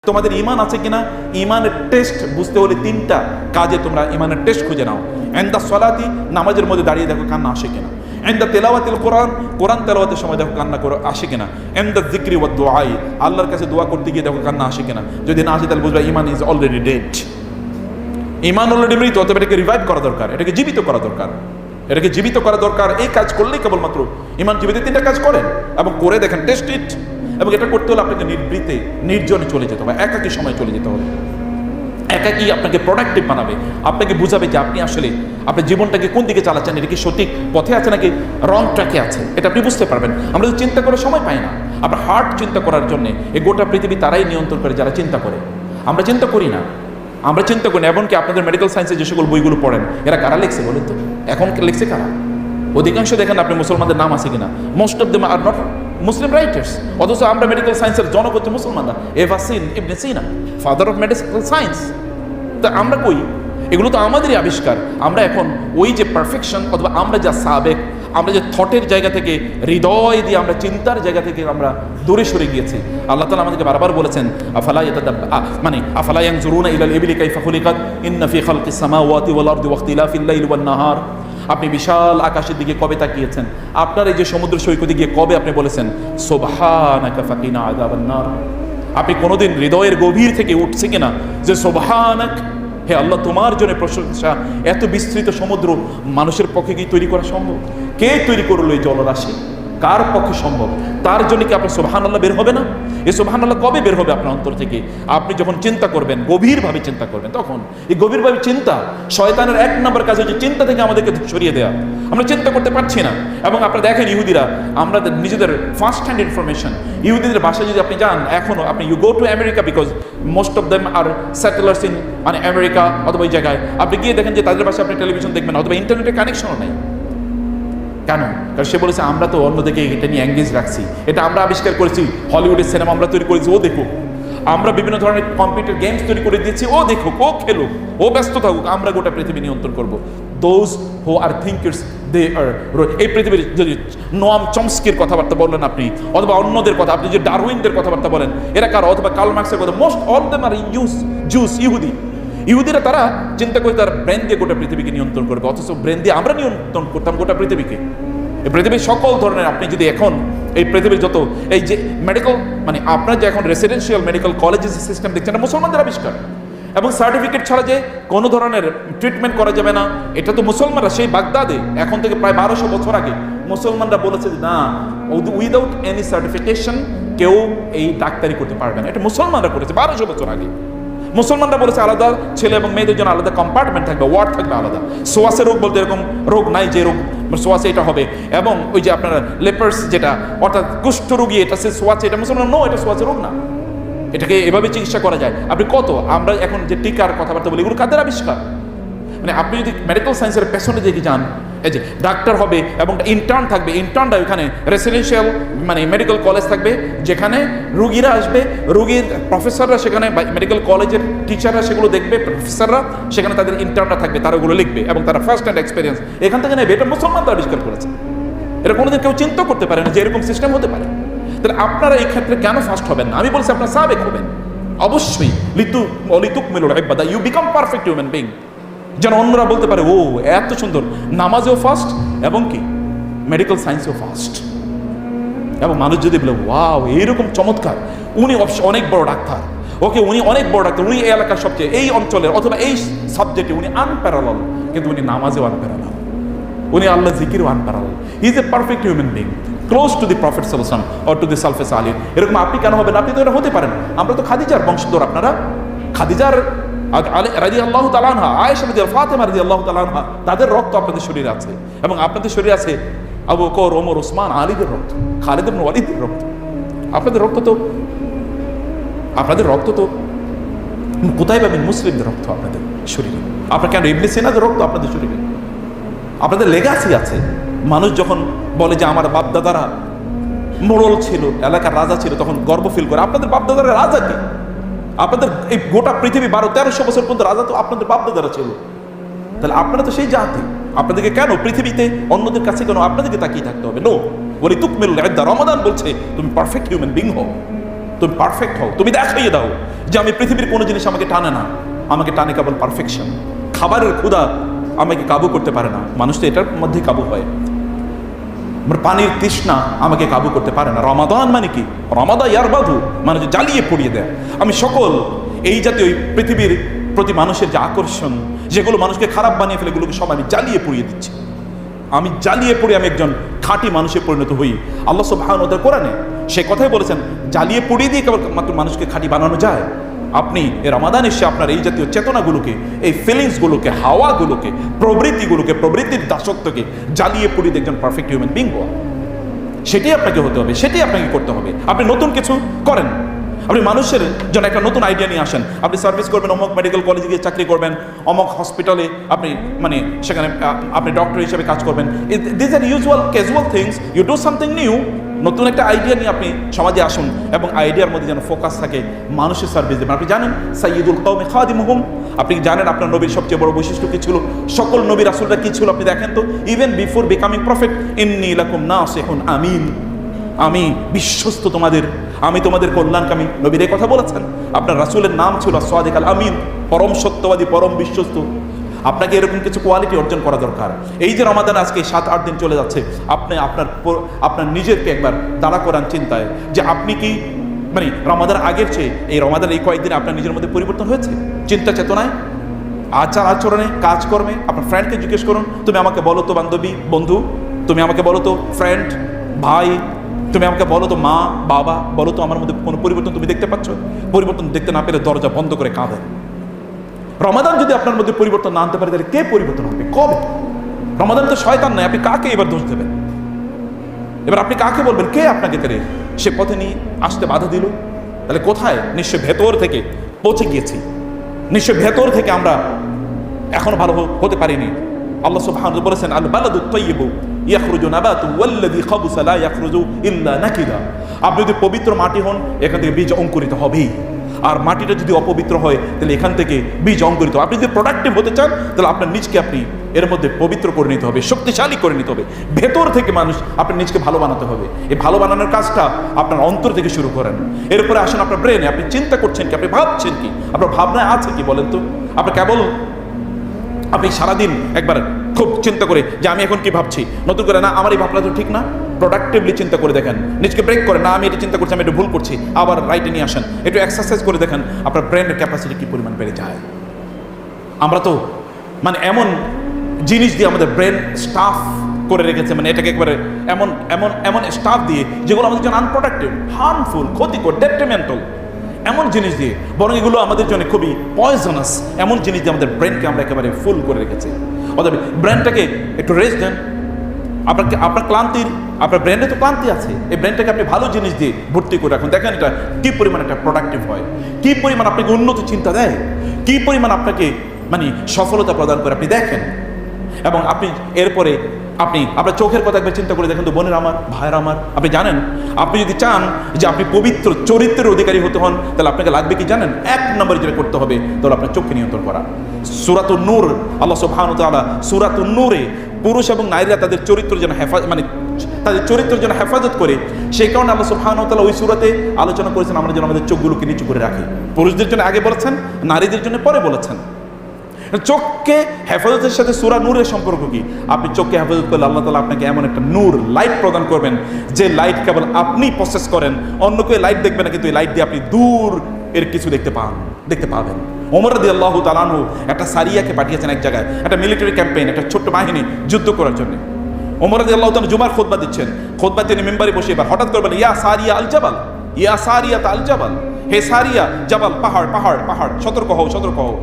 তোমাদের ইমান আছে কিনা, ইমানের টেস্ট বুঝতে হলে তিনটা কাজে তোমরা ইমানের টেস্ট খুঁজে নাও। এন্দা সলাতি, নামাজের মধ্যে দাঁড়িয়ে দেখো কান্না আসে কিনা। এন্দা তেলাওয়াতিল কোরআন, কোরআন তেলাওয়াতের সময় দেখো কান্না করে আসে কিনা। এন্দা যিকরি ওয়াদ দুআই, আল্লাহর কাছে দোয়া করতে গিয়ে দেখো কান্না আসে কিনা। যদি না আসে তাহলে বুঝবা ইমান ইজ অলরেডি ডেড। ইমান অলরেডি মৃত, অতএব এটাকে রিভাইভ করা দরকার, এটাকে জীবিত করা দরকার, এটাকে জীবিত করা দরকার। এই কাজ করলেই কেবলমাত্র ইমান জীবিত। তিনটা কাজ করেন এবং করে দেখেন, টেস্ট ইট। এবং এটা করতে হলে আপনাকে নির্বৃতে নির্জনে চলে যেতে হবে, একাকী সময় চলে যেতে হবে। একাকী আপনাকে প্রোডাক্টিভ বানাবে, আপনাকে বুঝাবে যে আপনি আসলে আপনার জীবনটাকে কোন দিকে চালাচ্ছেন, এটা কি সঠিক পথে আছে নাকি রং ট্র্যাকে আছে, এটা আপনি বুঝতে পারবেন। আমরা তো চিন্তা করার সময় পাই না। আপনার হার্ট চিন্তা করার জন্য এই গোটা পৃথিবী তারাই নিয়ন্ত্রণ করে যারা চিন্তা করে। আমরা চিন্তা করি না, আমরা চিন্তা করি না। এমনকি আপনাদের মেডিকেল সায়েন্সের যে সকল বইগুলো পড়েন, এরা কারা লিখছে বলেন তো? এখন লিখছে কারা? অধিকাংশ দেখেন আপনি মুসলমানদের নাম আছে কিনা, most of them are not Muslim writers. অথচ আমরা মেডিকেল সায়েন্সের জনক হচ্ছে মুসলমানরা। Avicenna Ibn Sina, father of medical science. তা আমরা কই? এগুলো তো আমাদেরই আবিষ্কার। আমরা এখন ওই যে পারফেকশন অথবা আমরা যা সাবেক, আমরা যে থটের জায়গা থেকে, হৃদয় দিয়ে আমরা চিন্তার জায়গা থেকে আমরা দূরে সরে গিয়েছি। আল্লাহ তাআলা আমাদেরকে বারবার বলেছেন, আফালা ইয়ানজুরুনা ইলাল ইবলি কাইফা খুলিকাত ইন্না ফি খালকিস সামাওয়াতি ওয়াল আরদি ওয়া ইখতিলাফিল লাইলি ওয়ান নাহার। আপনি বিশাল আকাশের দিকে কবে তাকিয়েছেন? আপনার এই যে সমুদ্র সৈকতে গিয়ে কবে আপনি বলেছেন সুবহানাকা ফাকিনা আযাবান নার? আপনি কোনোদিন হৃদয়ের গভীর থেকে উঠছে কিনা যে সুবহানাক, হে আল্লাহ তোমার জন্য প্রশংসা। এত বিস্তৃত সমুদ্র মানুষের পক্ষে কি তৈরি করা সম্ভব? কে তৈরি করলো এই জলরাশি? কার পক্ষে সম্ভব? তার জন্য কি আপনার সুবহানাল্লাহ বের হবে না? এই সুবহানাল্লাহ কবে বের হবে আপনার অন্তর থেকে? আপনি যখন চিন্তা করবেন, গভীরভাবে চিন্তা করবেন, তখন এই গভীরভাবে চিন্তা, শয়তানের এক নম্বর কাজ হচ্ছে চিন্তা থেকে আমাদেরকে সরিয়ে দেওয়া। আমরা চিন্তা করতে পারছি না। এবং আপনারা দেখেন ইহুদিরা, আমরা নিজেদের ফার্স্ট হ্যান্ড ইনফরমেশন, ইহুদিদের বাসায় যদি আপনি যান এখনো, আপনি you go to America, because most of them are settlers in America অথবা এই জায়গায়, আপনি গিয়ে দেখেন যে তাদের বাসায় আপনি টেলিভিশন দেখবেন অথবা ইন্টারনেটের কানেকশনও নেই। কেন? কারণ সে বলেছে আমরা তো অন্যদিকে এটা নিয়ে এঙ্গেজ রাখছি, এটা আমরা আবিষ্কার করেছি, হলিউডের সিনেমা আমরা তৈরি করেছি, ও দেখুক। আমরা বিভিন্ন ধরনের কম্পিউটার গেমস তৈরি করে দিয়েছি, ও দেখুক, ও খেলুক, ও ব্যস্ত থাকুক, আমরা গোটা পৃথিবী নিয়ন্ত্রণ করবো। দোজ হু আর থিঙ্কার্স দে আর, এই পৃথিবীর যদি নোয়াম চমস্কির কথাবার্তা বললেন আপনি, অথবা অন্যদের কথা, আপনি যে ডারউইনদের কথাবার্তা বলেন, এরা কারো, অথবা কার্ল মার্কসের কথা, most all them are juice, ইহুদিরা তারা চিন্তা করে তারা ব্রেন দিয়ে গোটা পৃথিবীকে নিয়ন্ত্রণ করবে। অথচ ব্রেন দিয়ে আমরা নিয়ন্ত্রণ করতাম গোটা পৃথিবীকে। এই পৃথিবীর সকল ধরনের, আপনি যদি এখন এই পৃথিবীর যত এই যে মেডিকেল, আপনার যে এখন রেসিডেন্সিয়াল মেডিকেল কলেজের সিস্টেম দেখছেন, এটা মুসলমানদের আবিষ্কার। এবং সার্টিফিকেট ছাড়া যে কোনো ধরনের ট্রিটমেন্ট করা যাবে না, এটা তো মুসলমানরা সেই বাগদাদে এখন থেকে প্রায় 1200 বছর আগে মুসলমানরা বলেছে যে না, উইদাউট এনি সার্টিফিকেশন কেউ এই ডাক্তারি করতে পারবে না। এটা মুসলমানরা করেছে 1200 বছর আগে। মুসলমানরা বলেছে আলাদা ছেলে এবং মেয়েদের জন্য আলাদা কম্পার্টমেন্ট থাকবে, ওয়ার্ড থাকবে আলাদা। সোয়াসে রোগ বলতে এরকম রোগ নাই যে রোগ সোয়াসে এটা হবে। এবং ওই যে আপনার লেপার্স যেটা, অর্থাৎ কুষ্ঠ রোগী, এটা সে সোয়াসে, এটা মুসলমান নো, এটা সোয়াসে রোগ না, এটাকে এভাবে চিকিৎসা করা যায়। আপনি কত, আমরা এখন যে টিকার কথাবার্তা বলি, এগুলো কাদের আবিষ্কার? আপনি যদি মেডিকেল সায়েন্সের পেছনে দিকে যান, এই যে ডাক্তার হবে এবং ইন্টার্ন থাকবে, ইন্টার্নরা ওখানে রেসিডেন্সিয়াল মেডিকেল কলেজ থাকবে, যেখানে রুগীরা আসবে, রুগীর প্রফেসররা সেখানে, মেডিকেল কলেজের টিচাররা সেগুলো দেখবে, প্রফেসররা সেখানে তাদের ইন্টার্নরা থাকবে, তারা ওগুলো লিখবে এবং তারা ফার্স্ট হ্যান্ড এক্সপিরিয়েন্স এখান থেকে নেবে। এটা মুসলমানরা আবিষ্কার করেছে। এটা কোনোদিন কেউ চিন্তা করতে পারে না যে এরকম সিস্টেম হতে পারে। তাহলে আপনারা এই ক্ষেত্রে কেন ফার্স্ট হবেন না? আমি বলছি আপনারা সাবেক হবেন অবশ্যই। লিতুক মিলুল ইবাদা, you become perfect human being, যেন অন্যরা বলতে পারে ও এত সুন্দর, নামাজেও ফার্স্ট এবং কি মেডিকেল সায়েন্সেও ফার্স্ট। এবং মানুষ যদি বলে ওয়াও এইরকম চমৎকার, উনি অনেক বড় ডাক্তার, ওকে উনি অনেক বড় ডাক্তার, উনি এই এলাকার সবচেয়ে, এই অঞ্চলের অথবা এই সাবজেক্টে উনি আনপ্যারালাল, কিন্তু উনি নামাজেও আনপ্যারালাল, উনি আল্লাহ জিকিরও unparalleled. He is a perfect human being, close to the prophet সাল্লাল্লাহু আলাইহি ওয়াসাল্লাম অর টু দি সালফে সালিহ। এরকম আপনি কেন হবেন? আপনি তো এটা হতে পারেন। আমরা তো খাদিজার বংশধর, আপনারা খাদিজার রাদিয়াল্লাহু তাআলা আনহা, আয়েশা রাদিয়াল্লাহু, ফাতেমা রাদিয়াল্লাহু তাআলা আনহা, তাদের রক্ত আপনাদের শরীরে আছে। এবং আপনাদের শরীরে আছে আবু বকর, ওমর, ওসমান, আলীদের রক্ত, খালিদ ইবনে ওয়ালিদের রক্ত। আপনাদের রক্ত তো কোথায় পাবেন? মুসলিমদের রক্ত আপনাদের শরীরে। আপনার কেন ইবনে সিনাদের রক্ত আপনাদের শরীরে? আপনাদের লেগাসি আছে। মানুষ যখন বলে যে আমার বাপদাদারা মোড়ল ছিল, এলাকার রাজা ছিল, তখন গর্ব ফিল করে। আপনাদের বাপদাদারা রাজা কি? আপনাদের এই গোটা পৃথিবী 1200-1300 বছর পর্যন্ত রাজা তো আপনাদের বাপদাদারা ছিল। তাহলে আপনারা তো সেই জাতি। আপনাদেরকে কেন পৃথিবীতে অন্যদের কাছে কেন আপনাদেরকে তাকিয়ে থাকতে হবে? নো, বলি তুকমিলুল ইদ্দা, রমাদান বলছে তুমি পারফেক্ট হিউম্যান বিং হও, তুমি পারফেক্ট হও, তুমি দেখাইয়ে দাও যে আমি পৃথিবীর কোনো জিনিস আমাকে টানে না, আমাকে টানে কেবল পারফেকশন। খাবারের ক্ষুধা আমাকে কাবু করতে পারে না, মানুষ তো এটার মধ্যে কাবু হয়। পানির তৃষ্ণা আমাকে কাবু করতে পারে না। রমাদান মানে কি? রমাদা ইয়ার বাধু মানে জ্বালিয়ে পুড়িয়ে দেয়। আমি সকল এই জাতীয় পৃথিবীর প্রতি মানুষের যে আকর্ষণ, যেগুলো মানুষকে খারাপ বানিয়ে ফেলে, এগুলোকে সব আমি জ্বালিয়ে পুড়িয়ে দিচ্ছি। আমি জ্বালিয়ে পুড়িয়ে আমি একজন খাঁটি মানুষে পরিণত হই। আল্লাহ সুবহানাহু ওয়া তাআলা কোরআনে সে কথাই বলেছেন, জ্বালিয়ে পুড়িয়ে দিয়ে কেবল মাত্র মানুষকে খাঁটি বানানো যায়। আপনি এই রমাদান এসে আপনার এই জাতীয় চেতনাগুলোকে, এই ফিলিংসগুলোকে, হাওয়াগুলোকে, প্রবৃত্তিগুলোকে, প্রবৃত্তির দাসত্বকে জ্বালিয়ে পুড়িয়ে একজন পারফেক্ট হিউম্যান বিং হওয়া, সেটাই আপনাকে হতে হবে, সেটাই আপনাকে করতে হবে। আপনি নতুন কিছু করেন, আপনি মানুষের জন্য একটা নতুন আইডিয়া নিয়ে আসেন। আপনি সার্ভিস করবেন, অমুক মেডিকেল কলেজে গিয়ে চাকরি করবেন, অমুক হসপিটালে আপনি মানে সেখানে আপনি ডক্টর হিসেবে কাজ করবেন। This are usual casual things, you do something new. নতুন একটা আইডিয়া নিয়ে আপনি সমাজে আসুন এবং আইডিয়ার মধ্যে যেন ফোকাস থাকে মানুষের সার্ভিস দেবেন। আপনি জানেন সাইয়্যিদুল কওমি খাদিমুহুম, আপনি জানেন আপনার নবীর সবচেয়ে বড় বৈশিষ্ট্য কি ছিল? সকল নবী রাসূলরা কি ছিল আপনি দেখেন তো। ইভেন বিফোর বিকামিং প্রফেট, ইন্নী লাকুম নাসিহুন আমিন, আমি বিশ্বস্ত তোমাদের, আমি তোমাদের কল্যাণকামী। নবীর এই কথা বলেছেন। আপনার রাসূলের নাম ছিল সাদিক আল আমিন, পরম সত্যবাদী, পরম বিশ্বস্ত। আপনাকে এরকম কিছু কোয়ালিটি অর্জন করা দরকার। এই যে রমাদান আজকে 7-8 দিন চলে যাচ্ছে, আপনি আপনার নিজেরকে একবার দাঁড়া করান চিন্তায় যে আপনি কি মানে রমাদান আগের চেয়ে এই রমাদান এই কয়েকদিনে আপনার নিজের মধ্যে পরিবর্তন হয়েছে? চিন্তা চেতনায়, আচার আচরণে, কাজকর্মে। আপনার ফ্রেন্ডকে জিজ্ঞেস করুন, তুমি আমাকে বলো তো বান্ধবী, বন্ধু, তুমি আমাকে বলো তো ফ্রেন্ড, ভাই, তুমি আমাকে বলো তো মা, বাবা, বলো তো আমার মধ্যে কোনো পরিবর্তন তুমি দেখতে পাচ্ছ? পরিবর্তন দেখতে না পেলে দরজা বন্ধ করে কাঁদেন। রমাদান যদি আপনার মধ্যে পরিবর্তন না আনতে পারে তাহলে কে পরিবর্তন হবে? কবে? রমাদান তো শয়তান নয়, আপনি কাকে এবার দোষ দেবেন? এবার আপনি কাকে বলবেন? কে আপনাকে তাহলে সে পথে নিয়ে আসতে বাধা দিল? তাহলে কোথায়? নিশ্চয় ভেতর থেকে পৌঁছে গিয়েছি, নিশ্চয় ভেতর থেকে আমরা এখনো ভালো হতে পারিনি। আল্লাহ সুবহানাহু বলেছেন, আল বালাদুত তাইয়্যিবু ইয়াখরুজু নাবাতু ওয়াল্লাযী খাবুসা লা ইয়াখরুজু ইল্লা নাকিদা। আপনি যদি পবিত্র মাটি হন, এখান থেকে বীজ অঙ্কুরিত হবেই। আর মাটিটা যদি অপবিত্র হয় তাহলে এখান থেকে বীজ অঙ্কুরিত। আপনি যদি প্রোডাক্টিভ হতে চান তাহলে আপনার নিজকে আপনি এর মধ্যে পবিত্র করে নিতে হবে, শক্তিশালী করে নিতে হবে। ভেতর থেকে মানুষ আপনার নিজকে ভালো বানাতে হবে। এই ভালো বানানোর কাজটা আপনার অন্তর থেকে শুরু করেন। এরপরে আসুন আপনার ব্রেনে, আপনি চিন্তা করছেন কি, আপনি ভাবছেন কি, আপনার ভাবনায় আছে কি বলেন তো? আপনি কেবল আপনি সারাদিন একবার খুব চিন্তা করে যে আমি এখন কি ভাবছি, নতুন করে না আমার এই ভাবনা তো ঠিক না, প্রোডাক্টিভলি চিন্তা করে দেখেন, নিজকে ব্রেক করে না আমি এটা চিন্তা করছি, আমি একটু ভুল করছি, আবার রাইটে নিয়ে আসেন, একটু এক্সারসাইজ করে দেখেন আপনার ব্রেনের ক্যাপাসিটি কি পরিমাণ বেড়ে যায়। আমরা তো মানে এমন জিনিস দিয়ে আমাদের ব্রেন স্টাফ করে রেখেছে, মানে এটাকে একবারে এমন এমন এমন স্টাফ দিয়ে যেগুলো আমাদের জন্য আনপ্রোডাক্টিভ, হার্মফুল, ক্ষতিকর, ডেট্রিমেন্টাল এমন জিনিস দিয়ে, বরং এগুলো আমাদের জন্য খুবই পয়জনাস এমন জিনিস দিয়ে আমাদের ব্রেনকে আমরা একেবারে ফুল করে রেখেছি। অতএব ব্রেনটাকে একটু রেস্ট দেন। আপনার ক্লান্তির, আপনার ব্রেনে তো ক্লান্তি আছে, এই ব্রেনটাকে আপনি ভালো জিনিস দিয়ে ভর্তি করে রাখুন। দেখেন এটা কী পরিমাণ একটা প্রোডাক্টিভ হয়, কী পরিমাণ আপনাকে উন্নত চিন্তা দেয়, কী পরিমাণ আপনাকে মানে সফলতা প্রদান করে আপনি দেখেন। এবং আপনি এরপরে আপনি আপনার চোখের কথা একবার চিন্তা করে দেখেন তো বোনের আমার, ভাইয়ের আমার, আপনি জানেন আপনি যদি চান যে আপনি পবিত্র চরিত্রের অধিকারী হতে হন তাহলে আপনাকে লাগবে কি জানেন? 1 নম্বরে যেটা করতে হবে তাহলে আপনার চোখকে নিয়ন্ত্রণ করা। সূরাতুন নূর, আল্লাহ সুবহানাহু ওয়া তাআলা সূরাতুন নূরে পুরুষ এবং নারীরা তাদের চরিত্রের জন্য মানে তাদের চরিত্রের জন্য হেফাজত করে, সেই কারণে আল্লাহ সুবহানাহু ওয়া তাআলা ওই সূরাতে আলোচনা করেছেন আমরা যেন আমাদের চোখগুলোকে নিচু করে রাখি। পুরুষদের জন্য আগে বলেছেন, নারীদের জন্য পরে বলেছেন। চোখকে হেফাজতের সাথে সূরা নূরের সম্পর্ক কি? আপনি চোখকে হেফাজত করলে আল্লাহ তাআলা আপনাকে এমন একটা নূর, লাইট প্রদান করবেন যে লাইট কেবল আপনি প্রসেস করেন, অন্য কেউ লাইট দেখবে না, কিন্তু এই লাইট দিয়ে আপনি দূর এর কিছু দেখতে পাবেন। ওমর রাদিয়াল্লাহু তাআলা আনহু একটা সারিয়াকে পাঠিয়েছেন এক জায়গায়, একটা মিলিটারি ক্যাম্পেইন, একটা ছোট্ট বাহিনী যুদ্ধ করার জন্য। ওমর রাদিয়াল্লাহু তাআলা জুমার খুতবা দিচ্ছেন, খুতবা তিনি মিম্বারে বসে এবার হঠাৎ করে বলেন, ইয়া সারিয়া আল জাবাল, ইয়া সারিয়া আল জাবাল, হে সারিয়া জাবাল, পাহাড় পাহাড় পাহাড়, সতর্ক হও সতর্ক হও।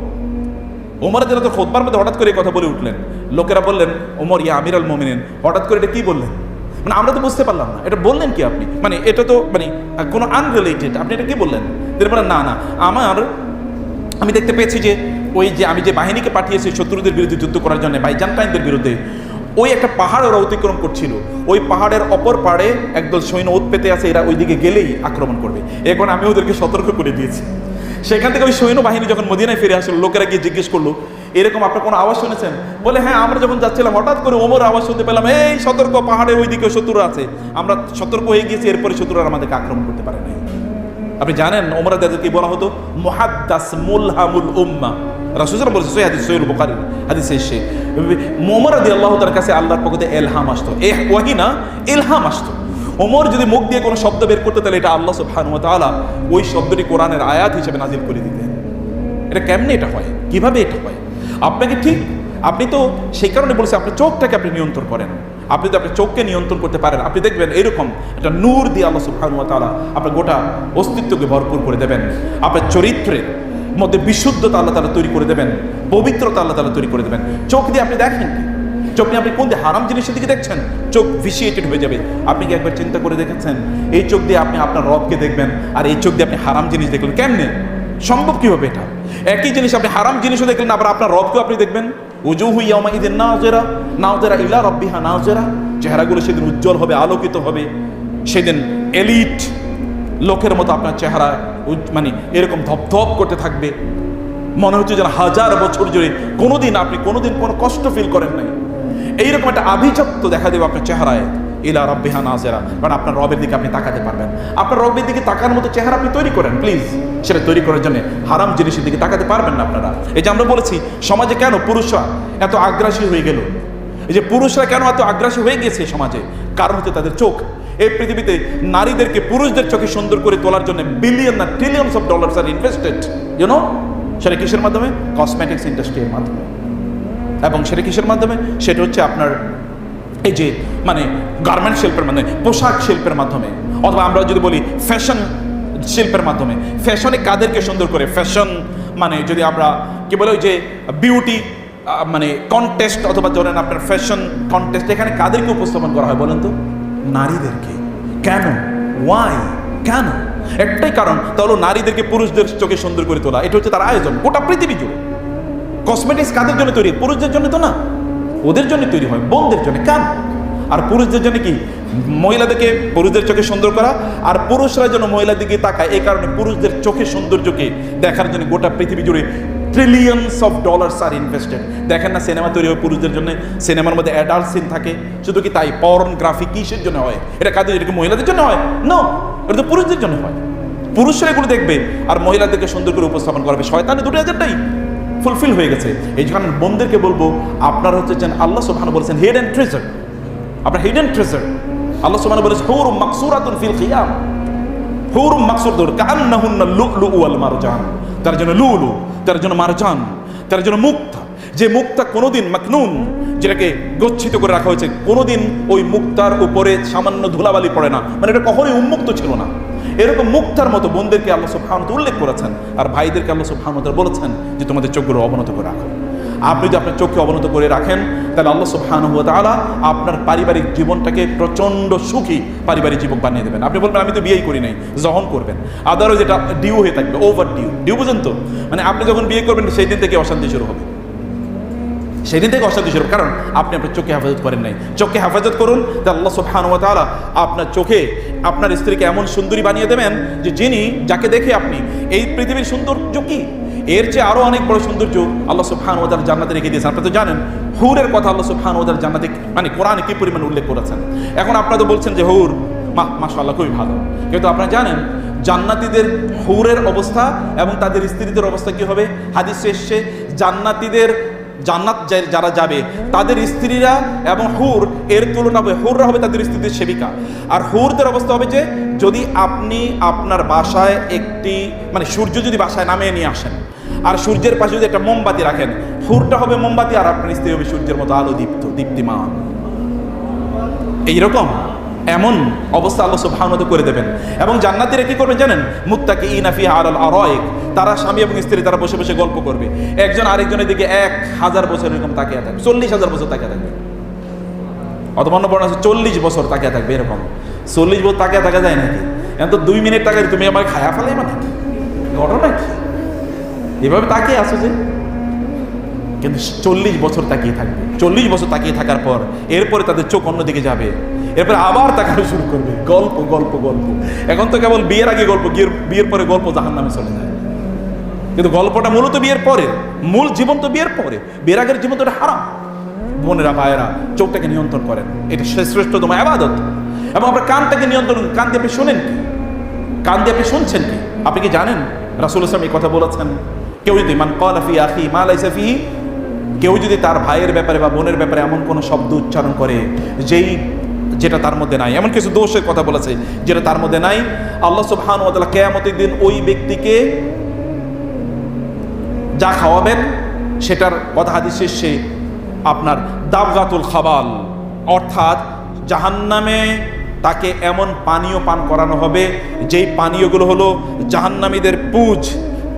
ওমর রাদিয়াল্লাহু তাআলা খুতবার মধ্যে হঠাৎ করে এই কথা বলে উঠলেন। লোকেরা বললেন, ওমর ইয়া আমিরুল মুমিনিন, হঠাৎ করে এটা কি বললেন? মানে আমরা তো বুঝতে পারলাম না এটা বললেন কি আপনি, মানে এটা তো মানে কোনো আনরিলেটেড, আপনি এটা কি বললেন? তিনি বলেন, না না আমি দেখতে পেয়েছি যে ওই যে আমি যে বাহিনীকে পাঠিয়েছি শত্রুদের বিরুদ্ধে যুদ্ধ করার জন্য, বাইজান্টাইনদের বিরুদ্ধে, ওই একটা পাহাড় ওরা অতিক্রম করছিল, ওই পাহাড়ের অপর পাড়ে একদল সৈন্য ওত পেতে আছে, এরা ওই দিকে গেলেই আক্রমণ করবে। এখন আমি ওদেরকে সতর্ক করে দিয়েছি। সেখান থেকে ওই সৈন্য বাহিনী যখন মদিনায় ফিরে আসলো, লোকেরা গিয়ে জিজ্ঞেস করলো, এরকম আপনার কোনো আওয়াজ শুনেছেন? বলে, হ্যাঁ, আমরা যখন যাচ্ছিলাম হঠাৎ করে ওমর আওয়াজ শুনতে পেলাম, এই সতর্ক, পাহাড়ের ওই দিকে শত্রু আছে। আমরা সতর্ক হয়ে গিয়েছি, এরপরে শত্রুরা আমাদেরকে আক্রমণ করতে পারে নাই। আপনি জানেন ওমর রাদিয়াল্লাহু কি বলা হতো? মুহাদ্দাস মুলহামুল উম্মা। রাসূল সাল্লাল্লাহু আলাইহি ওয়াসাল্লাম বলেছেন সহিহ হাদিস, সহিহ বুখারী হাদিসে এসে ওমর রাদিয়াল্লাহু তাআলার কাছে আল্লাহর পক্ষ থেকে ইলহাম আসতো, ওয়াহি না, ইলহাম আসতো। ওমর যদি মুখ দিয়ে কোনো শব্দ বের করতে, তাহলে এটা আল্লাহ সুবহানাহু ওয়া তাআলা ওই শব্দটি কোরআনের আয়াত হিসেবে নাজিল করে দিতেন। এটা কেমনে এটা হয়, কিভাবে এটা হয়? আপনাকে ঠিক, আপনি তো সেই কারণে বলছি আপনার চোখটাকে আপনি নিয়ন্ত্রণ করেন। আপনি যদি আপনার চোখকে নিয়ন্ত্রণ করতে পারেন, আপনি দেখবেন এরকম একটা নূর দিয়ে আল্লাহ সুবহানাহু ওয়া তাআলা আপনার গোটা অস্তিত্বকে ভরপুর করে দেবেন। আপনার চরিত্রের মধ্যে বিশুদ্ধতা আল্লাহ তাআলা তৈরি করে দেবেন, পবিত্রতা আল্লাহ তাআলা তৈরি করে দেবেন। চোখ দিয়ে আপনি দেখেন কি? চোখ নিয়ে আপনি কোন দিয়ে হারাম জিনিসের দিকে দেখছেন, চোখ ভিসিয়েটেড হয়ে যাবে। আপনি কি একবার চিন্তা করে দেখেছেন, এই চোখ দিয়ে আপনি আপনার রবকে দেখবেন, আর এই চোখ দিয়ে আপনি হারাম জিনিস দেখলেন? কেমনে সম্ভব, কিভাবে এটা? একই জিনিস আপনি হারাম জিনিসও দেখলেন, আবার আপনার রবকেও আপনি দেখবেন। উজুহু ইয়াওমাইযিন নাযিরা নাযিরা ইলা রাব্বিহা নাযিরা। চেহারাগুলো সেদিন উজ্জ্বল হবে, আলোকিত হবে। সেদিন এলিট লোকের মতো আপনার চেহারা মানে এরকম ধপধপ করতে থাকবে, মনে হচ্ছে যেন হাজার বছর জুড়ে কোনোদিন আপনি কোনো কষ্ট ফিল করেন নাই। এইরকম একটা আভিজাত্য দেখা দেবে আপনার চেহারায়। ইলা রাব্বিহা নাযিরা, কারণ আপনার রবের দিকে আপনি তাকাতে পারবেন। আপনার রবের দিকে তাকানোর মতো চেহারা আপনি তৈরি করেন প্লিজ। সেটা তৈরি করার জন্য হারাম জিনিসের দিকে তাকাতে পারবেন না আপনারা। এই যে আমরা বলেছি সমাজে কেন পুরুষরা এত আগ্রাসী হয়ে গেল, এই যে পুরুষরা কেন এত আগ্রাসী হয়ে গেছে সমাজে, কারণ হচ্ছে তাদের চোখ। এই পৃথিবীতে নারীদেরকে পুরুষদের চোখে সুন্দর করে তোলার জন্য বিলিয়ন না trillions of dollars are invested, you know. সেটা কিসের মাধ্যমে? কসমেটিক্স ইন্ডাস্ট্রির মাধ্যমে। এবং সেটা কিসের মাধ্যমে? সেটা হচ্ছে আপনার এই যে মানে গার্মেন্ট শিল্পের মাধ্যমে, পোশাক শিল্পের মাধ্যমে, অথবা আমরা যদি বলি ফ্যাশন শিল্পের মাধ্যমে। ফ্যাশনে কাদেরকে সুন্দর করে, ফ্যাশন মানে যদি আমরা কি বলে ওই যে বিউটি মানে কন্টেস্ট, অথবা ধরেন আপনার ফ্যাশন কন্টেস্ট, এখানে কাদেরকে উপস্থাপন করা হয় বলেন তো? নারীদেরকে। কেন? ওয়াই? কেন? একটাই কারণ, তাহলে নারীদেরকে পুরুষদের চোখে সুন্দর করে তোলা। এটা হচ্ছে তার আয়োজন গোটা পৃথিবী জুড়ে। কসমেটিক্স কাদের জন্য তৈরি? পুরুষদের জন্য তো না, ওদের জন্য তৈরি হয়, বোনদের জন্য। কেন? আর পুরুষদের জন্য কি? মহিলাদেরকে পুরুষদের চোখে সুন্দর করা, আর পুরুষরা যেন মহিলার দিকে তাকায়। এই কারণে পুরুষদের চোখে সৌন্দর্যকে দেখার জন্য গোটা পৃথিবী জুড়ে ট্রিলিয়নস অফ ডলার্স আর ইনভেস্টেড। দেখেন না সিনেমা তৈরি হয় পুরুষদের জন্য, সিনেমার মধ্যে অ্যাডাল্ট সিন থাকে। শুধু কি তাই? পর্নোগ্রাফি কিসের জন্য হয়? এটা কাদের? এটা কি মহিলাদের জন্য হয়? নো, এটা তো পুরুষদের জন্য হয়। পুরুষরা এগুলো দেখবে আর মহিলাদেরকে সুন্দর করে উপস্থাপন করবে। শয়তানের দুটো এজেন্ডাই ফুলফিল হয়ে গেছে। এই জন্য বোনদেরকে বলবো, আপনার হচ্ছে যেন আল্লাহ সুবহানাহু বলেছেন হিডেন ট্রেজার, আপনার হিডেন ট্রেজার। আল্লাহ সুবহানাহু বলেছেন হুরুম মাকসুরাতুন ফিল খিয়াম, হুরুম মাকসুরাতুন কাআন্নাহুন্না লুলু ওয়াল মারজান। তার জন্য লুলু, তার জন্য মারজান, তার জন্য মুক্তা। যে মুক্তা কোনোদিন মাকনুন, যেটাকে গচ্ছিত করে রাখা হয়েছে, কোনোদিন ওই মুক্তার উপরে সামান্য ধুলাবালি পড়ে না, মানে এটা কখনোই উন্মুক্ত ছিল না। এরকম মুক্তার মতো বোনদেরকে আল্লাহ সুবহানাহু উল্লেখ করেছেন, আর ভাইদেরকে আল্লাহ সুবহানাহু বলেছেন যে তোমাদের চোখগুলো অবনত করে রাখো। আপনি যদি আপনার চোখকে অবনত করে রাখেন, তাহলে আল্লাহ সুবহানাহু ওয়া তাআলা আপনার পারিবারিক জীবনটাকে প্রচন্ড সুখী পারিবারিক জীবন বানিয়ে দেবেন। আপনি বলবেন আমি তো বিয়েই করি নাই, যখন করবেন আদারও যেটা ডিউ হয়ে থাকবে, ওভার ডিউ। ডিউ বুঝেন তো? মানে আপনি যখন বিয়ে করবেন সেই দিন থেকে অশান্তি শুরু হবে, সেই দিন থেকে অশান্তি শুরু, কারণ আপনি আপনার চোখে হেফাজত করেন নাই। চোখে হেফাজত করুন, তাহলে আল্লাহ সুবহানাহু ওয়া তাআলা আপনার চোখে আপনার স্ত্রীকে এমন সুন্দরী বানিয়ে দেবেন যে যিনি, যাকে দেখে আপনি এই পৃথিবীর সৌন্দর্য কি, এর চেয়ে আরো অনেক বড় সৌন্দর্য আল্লাহ সুবহানাহু ওয়া তাআলা জান্নাতে রেখে দিয়েছেন। আপনি তো জানেন হুরের কথা আল্লাহ সুবহানাহু ওয়া তাআলা জান্নাতে মানে কোরআনে কি পরিমাণ উল্লেখ করেছেন। এখন আপনারা তো বলছেন যে হুর মাশাআল্লাহ খুবই ভালো, কিন্তু আপনারা জানেন জান্নাতীদের হুরের অবস্থা এবং তাদের স্ত্রীদের অবস্থা কি হবে? হাদিসে এসেছে জান্নাতীদের, জান্নাত যারা যাবে তাদের স্ত্রীরা এবং হুর এর তুলনা হবে, হুররা হবে তাদের স্ত্রীদের সেবিকা। আর হুরদের অবস্থা হবে যে যদি আপনি আপনার বাসায় একটি মানে সূর্য যদি বাসায় নামিয়ে নিয়ে আসেন, আর সূর্যের পাশে যদি একটা মোমবাতি রাখেন, হুরটা হবে মোমবাতি আর আপনার স্ত্রী হবে সূর্যের মতো আলো দীপ্তিমান। এইরকম এমন অবস্থা আল্লাহ সুবহানাহু ওয়া তাআলা করে দেবেন। এবং জান্নাতীরা কি করবেন জানেন? মুত্তাকিইনা ফিহা আলাল আরাইক, তারা স্বামী এবং স্ত্রী তারা বসে বসে গল্প করবে, একজন আরেকজনের দিকে 1000 বছর এরকম তাকিয়ে থাকবে, 40,000 বছর তাকিয়ে থাকবে, অথবা অন্য বর্ণনা আছে 40 বছর তাকিয়ে থাকবে। এরকম 40 বছর তাকিয়ে থাকা যায় নাকি? এখন তো 2 মিনিট তাকাই তুমি আমার খায়া ফেলাই, মানে ঘটনা কি? এভাবে তাকিয়ে আসো যে, কিন্তু 40 বছর তাকিয়ে থাকবে। 40 বছর তাকিয়ে থাকার পর এরপরে তাদের চোখ অন্যদিকে যাবে, এরপরে আবার তাকানো শুরু করবে, গল্প গল্প গল্প। এখন তো কেবল বিয়ের আগে গল্প, বিয়ের পরে গল্প জাহান্নামে চলে যায়। কিন্তু গল্পটা মূলত বিয়ের পরে, মূল জীবন তো বিয়ের পরে, বিয়ের আগের জীবন তো এটা হারাম। বোনেরা ভাইয়েরা, চোখটাকে নিয়ন্ত্রণ করেন, এটা শ্রেষ্ঠতম ইবাদত। এবং আপনার কানটাকে নিয়ন্ত্রণ, কান দিয়ে আপনি শোনেন কি? কান দিয়ে আপনি শুনছেন কি? আপনি কি জানেন রাসূল সাল্লাল্লাহু আলাইহি ওয়াসাল্লাম এই কথা বলেছেন, কেউ যদি মান ক্বালা ফি আখি মা লাইসা ফিহি, কেউ যদি তার ভাইয়ের ব্যাপারে বা বোনের ব্যাপারে এমন কোনো শব্দ উচ্চারণ করে যেটা তার মধ্যে নাই, এমন কিছু দোষের কথা বলেছে যেটা তার মধ্যে নাই, আল্লাহ সুবহানাহু ওয়া তাআলা কিয়ামতের দিন ওই ব্যক্তিকে যা খাওয়াবেন সেটার কথা হাদিস শেষে আপনার দাবগাতুল খাবাল, অর্থাৎ জাহান্নামে তাকে এমন পানীয় পান করানো হবে যেই পানীয়গুলো হলো জাহান্নামীদের পুজ,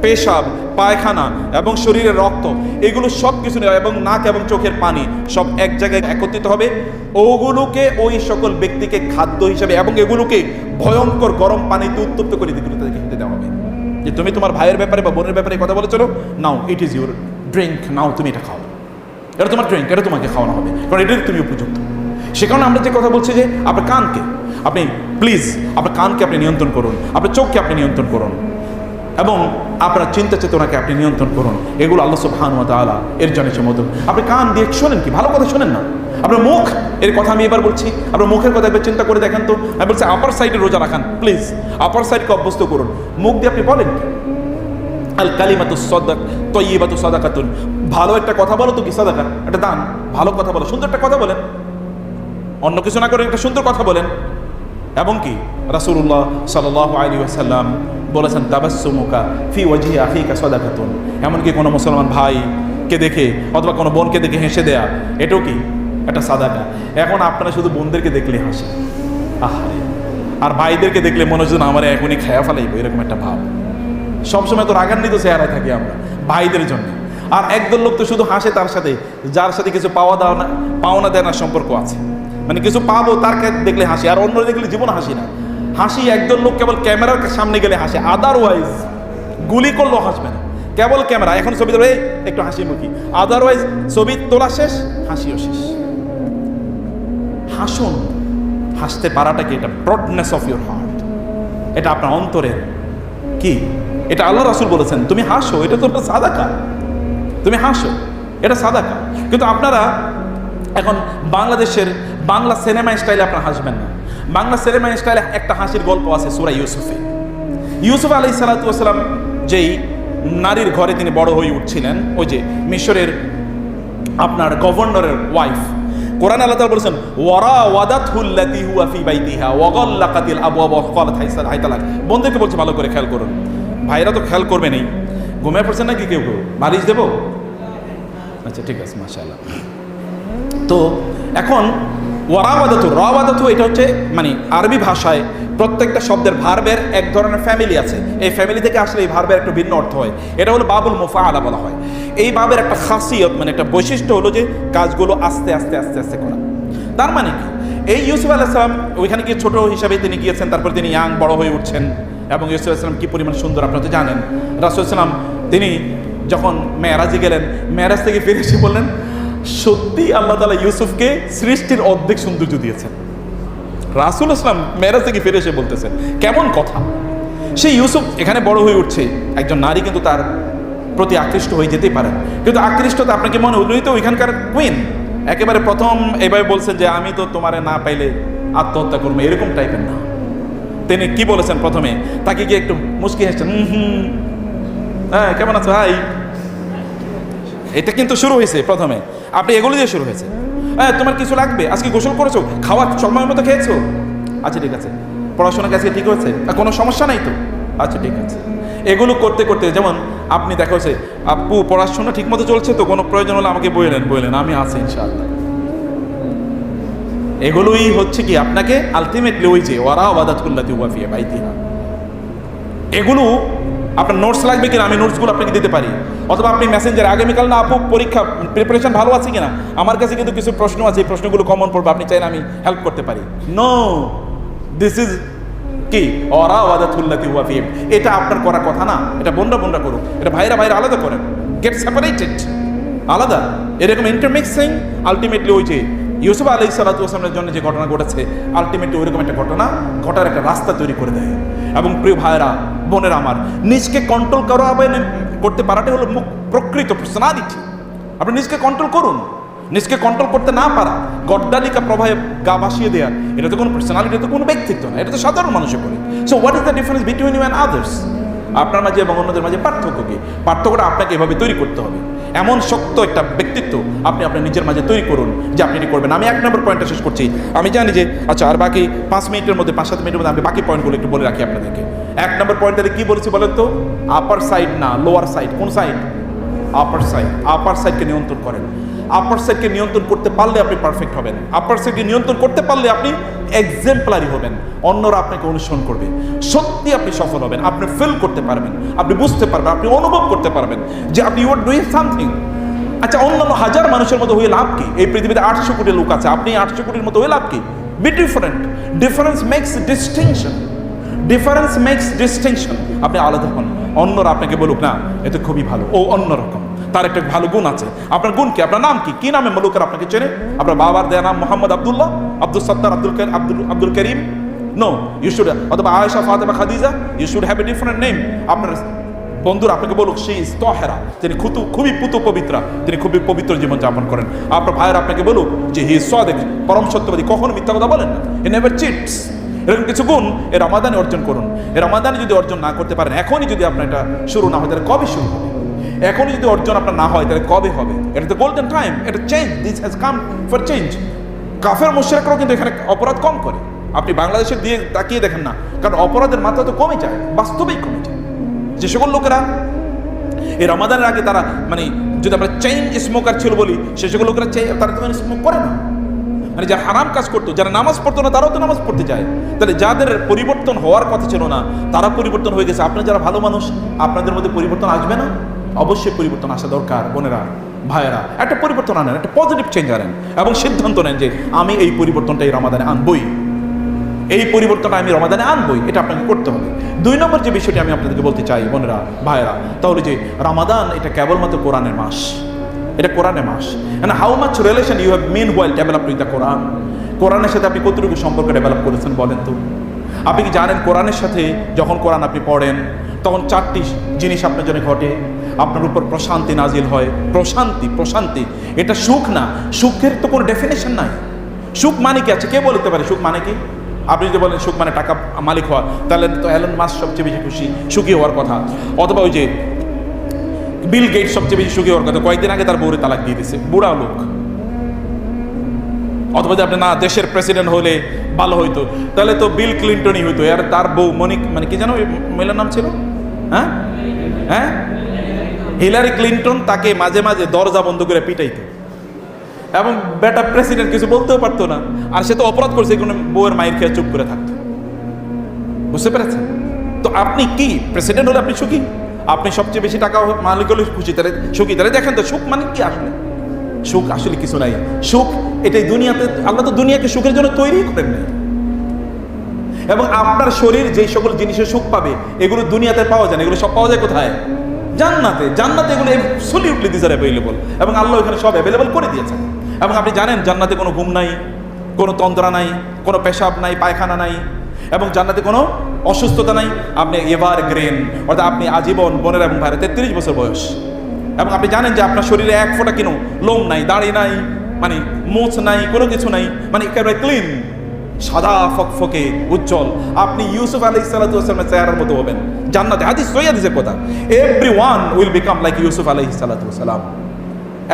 পেশাব, পায়খানা এবং শরীরের রক্ত, এগুলো সব কিছু এবং নাক এবং চোখের পানি সব এক জায়গায় একত্রিত হবে। ওগুলোকে ওই সকল ব্যক্তিকে খাদ্য হিসাবে এবং এগুলোকে ভয়ঙ্কর গরম পানিতে উত্তপ্ত করে দিগুলো তাদেরকে খেতে দেওয়া হবে। যে তুমি তোমার ভাইয়ের ব্যাপারে বা বোনের ব্যাপারে কথা বলে চলো, নাও ইট ইজ ইউর ড্রিঙ্ক, নাও তুমি এটা খাও, এটা তোমার ড্রিঙ্ক, এটা তোমাকে খাওয়ানো হবে, কারণ এটাই তুমি উপযুক্ত। সে কারণে আমরা যে কথা বলছি যে আপনার কানকে আপনি প্লিজ, আপনার কানকে আপনি নিয়ন্ত্রণ করুন, আপনার চোখকে আপনি নিয়ন্ত্রণ করুন এবং আপনার চিন্তা চেতনাকে আপনি নিয়ন্ত্রণ করুন। এগুলো আল্লাহ সুবহানাহু ওয়া তাআলা এর জন্য মদত। আপনি কান দিয়ে শোনেন কি, ভালো কথা শোনেন না। আপনার মুখ, এর কথা আমি এবার বলছি, আপনার মুখের কথা একবার চিন্তা করে দেখেন তো। আমি বলছি আপার সাইডে রোজা রাখান, প্লিজ আপার সাইডকে অভ্যস্ত করুন। মুখ দিয়ে আপনি বলেন কি, আল কালিমাতু সাদাক তাইয়্যিবাতু সাদাকাতুন, ভালো একটা কথা বলো তো কি সাদাকা, একটা দান, ভালো কথা বলো, সুন্দর একটা কথা বলেন, অন্য কিছু না করে একটা সুন্দর কথা বলেন। এবং কি রাসূলুল্লাহ সাল্লাল্লাহু আলাইহি ওয়াসাল্লাম বলেছেন তাবাসসুমুকা ফি ওয়াজহি আখিকা সাদাকাতুন, এমনকি কোনো মুসলমান ভাইকে দেখে অথবা কোনো বোনকে দেখে হেসে দেয়া, এটাও কি একটা সাদাকা। এখন আপনারা শুধু বোনদেরকে দেখলে হাসে, আহারে, আর ভাইদেরকে দেখলে মনে হচ্ছে না আমার এখনই খেয়া ফেলাইব, এরকম একটা ভাব। সবসময় তো রাগান্বিত চেহারায় থাকি আমরা ভাইদের জন্য। আর একদল লোক তো শুধু হাসে তার সাথে যার সাথে কিছু পাওনা দেওয়ার সম্পর্ক আছে, মানে কিছু পাবো তার দেখলে হাসি, আর অন্য দেখলে জীবন হাসি না। হাসি একদল লোক কেবল ক্যামেরার সামনে গেলে হাসে, আদারওয়াইজ গুলি করলেও হাসবে না। কেবল ক্যামেরা, এখন ছবি তোলা একটু হাসি মুখী, আদারওয়াইজ ছবি তোলা শেষ, হাসিও শেষ। হাসুন, হাসতে পারাটা কি, এটা ব্রডনেস অফ ইউর হার্ট, এটা আপনার অন্তরের কি, এটা আল্লাহ রাসূল বলেছেন তুমি হাসো, এটা তো সাদাকা, তুমি হাসো, এটা সাদাকা। কিন্তু আপনারা এখন বাংলাদেশের বাংলা সিনেমা স্টাইলে আপনারা হাসবেন না। বাংলা সিনেমা স্টাইলে একটা হাসির গল্প আছে সূরা ইউসুফে। ইউসুফ আলাইহিস সালাতু ওয়াস সালাম যেই নারীর ঘরে তিনি বড় হয়ে উঠছিলেন, ওই যে মিশরের আপনার গভর্নরের ওয়াইফ, কোরআন আল্লাহ তাআলা বলেছেন ওয়ারাওয়াদাতহুল্লাতী হুয়া ফি বাইতিহা ওয়া গাল্লাকাতিল আবওয়াব ওয়া ক্বালাত হাইতা লাক। বন্ধুকে বলছে ভালো করে খেয়াল করুন, ভাইরা তো খেয়াল করবেনই। ঘুমিয়ে পড়ছেন নাকি কেউ কেউ? বালিশ দেবো? আচ্ছা ঠিক আছে, মাশাআল্লাহ। তো এখন রাওয়াদাতু এটা হচ্ছে মানে আরবি ভাষায় প্রত্যেকটা শব্দের ভার্বের এক ধরনের ফ্যামিলি আছে, এই ফ্যামিলি থেকে আসলে এই ভার্বের একটু ভিন্ন অর্থ হয়। এটা হলো বাবুল মুফাআলা বলা হয়। এই ভাবের একটা খাসিয়ত মানে একটা বৈশিষ্ট্য হলো যে কাজগুলো আস্তে আস্তে আস্তে আস্তে করা। তার মানে কি, এই ইউসুফ আলাইহিস সালাম ওইখানে গিয়ে ছোট হিসাবে তিনি গিয়েছেন, তারপর তিনি ইয়াং বড় হয়ে উঠছেন। এবং ইউসুফ আলাইহিস সালাম কি পরিমাণ সুন্দর আপনারা তো জানেন। রাসূল সাল্লাম তিনি যখন মেরাজে গেলেন, মেরাজ থেকে ফিরে এসে বললেন সত্যি আল্লাহ তাআলা ইউসুফকে সৃষ্টির অর্ধেক সৌন্দর্য দিয়েছেন। রাসূল ইসলাম মেরাজ থেকে ফিরে এসে বলতেছেন কেমন কথা। সেই ইউসুফ এখানে বড় হয়ে উঠছে, একজন নারী কিন্তু তার প্রতি আকৃষ্ট হয়ে যেতেই পারেন, কিন্তু আকৃষ্টতা আপনাকে মনে হলোই তো ওইখানকার কুইন একেবারে প্রথম এভাবে বলছেন যে আমি তো তোমারে না পাইলে আত্মহত্যা করবো, এরকম টাইপের না। তিনি কি বলেছেন প্রথমে, তাকে গিয়ে একটু মুচকি হেসছেন, হ্যাঁ কেমন আছো হাই, এটা কিন্তু শুরু হয়েছে প্রথমে, আপনি এগুলো দিয়ে শুরু হয়েছে। হ্যাঁ তোমার কিছু লাগবে, আজকে গোসল করেছো, খাওয়ার সময় মতো খেয়েছো, আচ্ছা ঠিক আছে, পড়াশোনা কাছে ঠিক হয়েছে, কোনো সমস্যা নাই তো, আচ্ছা ঠিক আছে। এগুলো করতে করতে যেমন আপনি দেখা হচ্ছে আপু পড়াশোনা ঠিক মতো চলছে তো, কোনো প্রয়োজন হলে আমাকে বললেন আমি আছি ইনশাআল্লাহ। এগুলোই হচ্ছে কি আপনাকে আলটিমেটলি ওই যে ওয়ারাওয়াদাতহুল্লাতী হুয়া ফি বাইতিহা, এগুলো আপনার নোটস লাগবে কিনা আমি নোটসগুলো আপনাকে দিতে পারি, অথবা আপনি মেসেঞ্জার আগামীকাল না আপু পরীক্ষা প্রিপারেশন ভালো আছে কিনা, আমার কাছে কিন্তু কিছু প্রশ্ন আছে, এই প্রশ্নগুলো কমন পড়বে, আপনি চাইলে আমি হেল্প করতে পারি। নো, দিস ইজ কি ওয়ারাওয়াদাতহুল্লাতী হুয়া ফি, এটা আপনার করার কথা না, এটা বোনরা করুক, এটা ভাইরা আলাদা করেন, গেট সেপারেটেড আলাদা। এরকম ইন্টারমিক্সিং আলটিমেটলি ওই যে ইউসুফ আলাইহিস সালাতু ওয়াস সালামের জন্য যে ঘটনা ঘটেছে, আলটিমেটলি ওইরকম একটা ঘটনা ঘটার একটা রাস্তা তৈরি করে দেয়। এবং প্রিয় ভাইরা বোনেরা আমার, নিজকে কন্ট্রোল করতে পারাটাই হলো প্রকৃত পার্সোনালিটি। আপনি নিজকে কন্ট্রোল করুন, নিজকে কন্ট্রোল করতে না পারা, গড্ডালিকা প্রভাবে গা ভাসিয়ে দেওয়া, এটা তো কোনো পার্সোনালিটি, এটা তো কোনো ব্যক্তিত্ব না, এটা তো সাধারণ মানুষে করে। So what is the difference between you and others? আপনার মাঝে এবং অন্যদের মাঝে পার্থক্য কি? পার্থক্যটা আপনাকে এভাবে তৈরি করতে হবে। এমন শক্ত একটা ব্যক্তিত্ব আপনি আপনার নিজের মাঝে তৈরি করুন যে আপনি এটি করবেন। আমি 1 নম্বর পয়েন্টটা শেষ করছি। আমি জানি যে আচ্ছা আর বাকি 5 মিনিটের মধ্যে 5-7 মিনিটের মধ্যে আমি বাকি পয়েন্টগুলো একটু বলে রাখি আপনাদেরকে। 1 নম্বর পয়েন্টটাতে কি বলেছি বলেন তো? আপার সাইড না, লোয়ার সাইড। কোন সাইড? Upper side. আপার সাইডকে নিয়ন্ত্রণ করেন। আপার সাইডকে নিয়ন্ত্রণ করতে পারলে আপনি পারফেক্ট হবেন। আপার সাইডকে নিয়ন্ত্রণ করতে পারলে আপনি এক্সাম্পলারি হবেন, অন্যরা আপনাকে অনুসরণ করবে, সত্যি আপনি সফল হবেন, আপনি ফিল করতে পারবেন, আপনি বুঝতে পারবেন, আপনি অনুভব করতে পারবেন যে আপনি ইউ আর ডুইং সামথিং। আচ্ছা, অন্যান্য হাজার মানুষের মতো হয়ে লাভ কি? এই পৃথিবীতে 800 কোটি লোক আছে, আপনি 800 কোটির মতো হয়ে লাভ কি? Be different. Difference makes distinction. Difference makes distinction. আপনি আলাদা হন, অন্যরা আপনাকে বলুক না এ তো খুবই ভালো, ও অন্যরকম, তার একটা ভালো গুণ আছে। আপনার গুণ কি? আপনার নাম কি? কি নামে লোকের আপনাকে চেনে? আপনার বাবার দেয়া নাম Mohammad Abdullah, Abdul Sattar, Abdul Karim? No, you should, অথবা Ayesha, Fatema, Khadija, you should have a different name. আপনার বন্ধুরা আপনাকে বলুক সে ইজ তাহেরা, তিনি খুবই পবিত্রা, তিনি খুবই পবিত্র জীবন যাপন করেন। আপনার ভাইয়ের আপনাকে বলুক যে হি ইজ সাদিক, পরম সত্যবাদী, কখনো মিথ্যা কথা বলেন না, হি নেভার চিটস। এরকম কিছু গুণ এ রমাদানে অর্জন করুন। এ রমাদানে যদি অর্জন না করতে পারেন, এখনই যদি আপনার এটা শুরু না হয় তাহলে কবে শুরু হবে? এখনই যদি অর্জন আপনার না হয় তাহলে কবে হবে? এটা তো গোল্ডেন টাইম, এটা change, this has come for change. কাফের মুশরিকরাও কিন্তু এখানে অপরাধ কম করে। আপনি বাংলাদেশের দিয়ে তাকিয়ে দেখেন না, কারণ অপরাধের মাত্রা তো কমে যায়, বাস্তবেই কমে যায়। যে সকল লোকেরা এই রমাদানের আগে তারা মানে যদি আমরা চেইন স্মোকার ছিল বলি, সে সকল লোকেরা তারা তো স্মোক করে না, মানে যারা হারাম কাজ করতো, যারা নামাজ পড়তো না তারাও তো নামাজ পড়তে যায়। তাহলে যাদের পরিবর্তন হওয়ার কথা ছিল না তারা পরিবর্তন হয়ে গেছে। আপনারা যারা ভালো মানুষ, আপনাদের মধ্যে পরিবর্তন আসবে না? অবশ্যই পরিবর্তন আসা দরকার। বোনেরা, ভাইয়েরা, একটা পরিবর্তন আনেন, একটা পজিটিভ চেঞ্জ আনেন এবং সিদ্ধান্ত নেন যে আমি এই পরিবর্তনটা এই রমাদানে আনবই, এই পরিবর্তনটা আমি রমাদানে আনবই। এটা আপনাকে করতে হবে। 2 নম্বর যে বিষয়টি আমি আপনাদেরকে বলতে চাই বোনেরা, ভাইয়েরা, তাহলে যে রমাদান এটা কেবলমাত্র কোরআনের মাস, এটা কোরআনের মাস। And how much relation you have mean while develop with the Quran? কোরআনের সাথে আপনি কতটুকু সম্পর্ক ডেভেলপ করেছেন বলেন তো? আপনি কি জানেন কোরআনের সাথে যখন কোরআন আপনি পড়েন তখন 4টি জিনিস আপনার জন্য ঘটে। আপনার উপর প্রশান্তি নাজিল হয়। প্রশান্তি এটা সুখ না, সুখের তো কোনো ডেফিনেশন নাই। সুখ মানে কি আছে? কে বলতে পারে সুখ মানে কি? আপনি যদি বলেন সুখ মানে টাকা মালিক হওয়া, তাহলে তো এলন মাস্ক সবচেয়ে বেশি সুখী হওয়ার কথা, অথবা ওই যে বিল গেটস সবচেয়ে বেশি সুখী হওয়ার কথা। কয়েকদিন আগে তার বউরে তালাক দিয়ে দিয়েছে, বুড়া লোক। অথবা যে আপনি না দেশের প্রেসিডেন্ট হলে ভালো হইতো, তাহলে তো বিল ক্লিন্টনই হইতো। আর তার বউ মানে কি জানো মহিলার নাম ছিল? হ্যাঁ, হিলারি ক্লিন্টন। তাকে মাঝে মাঝে দরজা বন্ধ করে পিটাইতো এবং বেটা প্রেসিডেন্ট কিছু বলতেও পারতো না। আর সে তো অপরাধ করছে, কোনো বউয়ের মায়ের খেয়ে চুপ করে থাকতো। বুঝতে পেরেছেন তো? আপনি কি প্রেসিডেন্ট হলে আপনি সুখী? আপনি সবচেয়ে বেশি টাকা মালিক হলে খুশি, তাহলে সুখী। তাহলে দেখেন তো সুখ মানে কি? আসলে সুখ আসলে কিছু নাই। সুখ এটাই দুনিয়াতে, আল্লাহ তো দুনিয়াকে সুখের জন্য তৈরি করেন নাই। এবং আপনার শরীর যেই সকল জিনিসের সুখ পাবে এগুলো দুনিয়াতে পাওয়া যায় না, এগুলো সব পাওয়া যায় কোথায়? জান্নাতে। জান্নাতে এগুলো অ্যাবসলিউটলি দিস আর অ্যাভেলেবল, এবং আল্লাহ এখানে সব অ্যাভেলেবল করে দিয়েছেন। এবং আপনি জানেন জান্নাতে কোনো ঘুম নাই, কোনো তন্দ্রা নাই, কোনো পেশাব নাই, পায়খানা নাই, এবং জান্নাতে কোনো অসুস্থতা নাই। আপনি এভার গ্রেন, অর্থাৎ আপনি আজীবন, বোনের এবং ভাইয়ের 33 বছর বয়স, এবং আপনি জানেন যে আপনার শরীরে 1 ফোঁটা কোনো লোম নাই, দাড়ি নাই, মানে মোচ নাই, কোনো কিছু নাই, মানে একেবারে ক্লিন, সাদা ফকফকে উজ্জ্বল। আপনি ইউসুফ আলাইহিস সালাতু ওয়াস সালামের চেহারার মতো হবেন জান্নাতে। হাদিস সহিহ হাদিসের কথা, everyone will become like Yusuf আলাইহিস সালাতু ওয়াস সালাম।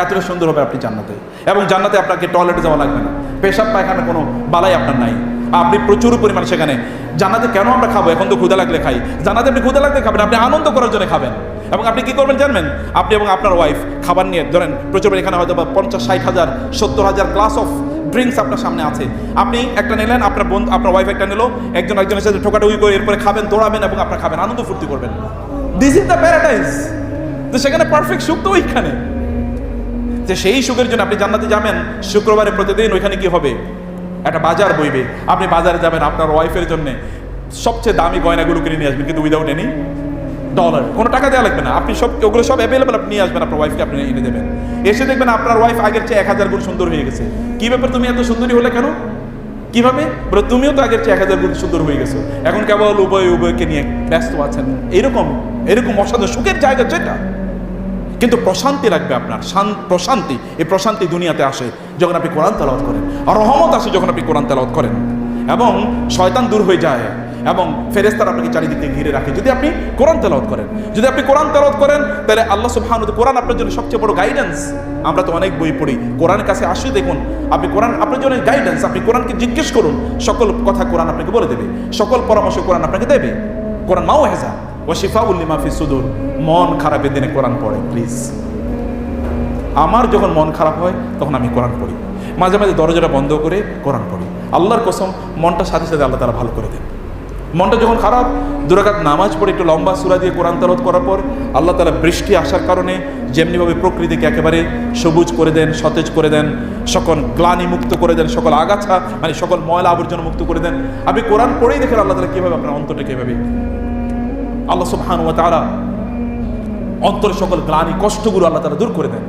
এতটা সুন্দর হবে আপনি জান্নাতে। এবং জান্নাতে আপনাকে টয়লেটে যাওয়া লাগবে না, পেশাব পায়খানা কোনো বালাই আপনার নাই। আপনি প্রচুর পরিমাণে সেখানে জান্নাতে কেন আমরা খাবো? এখন তো ক্ষুধা লাগলে খাই। জান্নাতে আপনি ক্ষুধা লাগলে খাবেন, আপনি আনন্দ করার জন্য খাবেন। এবং আপনি কি করবেন জানবেন? আপনি এবং আপনার ওয়াইফ খাবার নিয়ে ধরেন প্রচুর, এখানে হয়তো 50-60 হাজার 70 হাজার গ্লাস অফ ড্রিঙ্কস আপনার সামনে আছে। আপনি একটা নিলেন, আপনার বন্ধু, আপনার ওয়াইফ একটা নিল, একজন একজনের সাথে ঠোকাঠুকি করে এরপরে খাবেন, দৌড়াবেন এবং আপনার খাবেন, আনন্দ ফুর্তি করবেন। This is the paradise. তো সেখানে পারফেক্ট সুখ তো ওইখানে। যে সেই সুখের জন্য আপনি জান্নাতে যাবেন, শুক্রবারে প্রতিদিন ওইখানে কি হবে? একটা বাজার বইবে, আপনি বাজারে যাবেন আপনার ওয়াইফের জন্য সবচেয়ে দামি গয়নাগুলো কিনে নিয়ে আসবেন, কিন্তু উইদাউট এনি ডলার, কোনো টাকা দেওয়া লাগবে না। আপনি সব ওগুলো সব অ্যাভেলেবল, আপনি নিয়ে আসবেন, আপনার ওয়াইফকে আপনি এনে দেবেন। এসে দেখবেন আপনার ওয়াইফ আগের চেয়ে 1000 গুণ সুন্দর হয়ে গেছে। কি ব্যাপার, তুমি এত সুন্দরী হলে কেন? কিভাবে? বলে তুমিও তো আগের চেয়ে 1000 গুণ সুন্দর হয়ে গেছো, এখন কেবল উভয়কে নিয়ে ব্যস্ত আছেন। এরকম অসাধারণ সুখের জায়গা যেটা, কিন্তু প্রশান্তি লাগবে আপনার। প্রশান্তি, এই প্রশান্তি দুনিয়াতে আসে যখন আপনি কোরআন তেলাওয়াত করেন, আর রহমত আসে যখন আপনি কোরআন তেলাওয়াত করেন, এবং শয়তান দূর হয়ে যায়। এবং ফেরেশতারা আপনাকে চারিদিক থেকে ঘিরে রাখে যদি আপনি কোরআন তেলাওয়াত করেন। যদি আপনি কোরআন তেলাওয়াত করেন তাহলে আল্লাহ সুবহানাহু ওয়া তাআলা, কোরআন আপনার জন্য সবচেয়ে বড় গাইডেন্স। আমরা তো অনেক বই পড়ি, কোরআনের কাছে আসি দেখুন, আপনি কোরআন আপনার জন্য গাইডেন্স। আপনি কোরআনকে জিজ্ঞেস করুন, সকল কথা কোরআন আপনাকে বলে দেবে, সকল পরামর্শ কোরআন আপনাকে দেবে। কোরআন মাউইযা ওয়া শিফাউল লিমা ফিস সুদুর। মন খারাপের দিনে কোরআন পড়ে প্লিজ। আমার যখন মন খারাপ হয় তখন আমি কোরআন পড়ি, মাঝে মাঝে দরজাটা বন্ধ করে কোরআন পড়ি। আল্লাহর কসম মনটা সাথে সাথে আল্লাহ তাআলা ভালো করে দেন। মনটা যখন খারাপ, 2 রাকাত নামাজ পড়ে একটু লম্বা সূরা দিয়ে কোরআন তেলাওয়াত করার পর আল্লাহ তাআলা বৃষ্টি আসার কারণে যেমনিভাবে প্রকৃতিকে একেবারে সবুজ করে দেন, সতেজ করে দেন, সকল গ্লানি মুক্ত করে দেন, সকল আগাছা মানে সকল ময়লা আবর্জনা মুক্ত করে দেন। আপনি কোরআন পড়েই দেখেন আল্লাহ তাআলা কীভাবে আপনার অন্তরটাকে এভাবে আল্লাহ সুবহানাহু ওয়া তাআলা অন্তরের সকল গ্লানি কষ্টগুলো আল্লাহ তাআলা দূর করে দেন।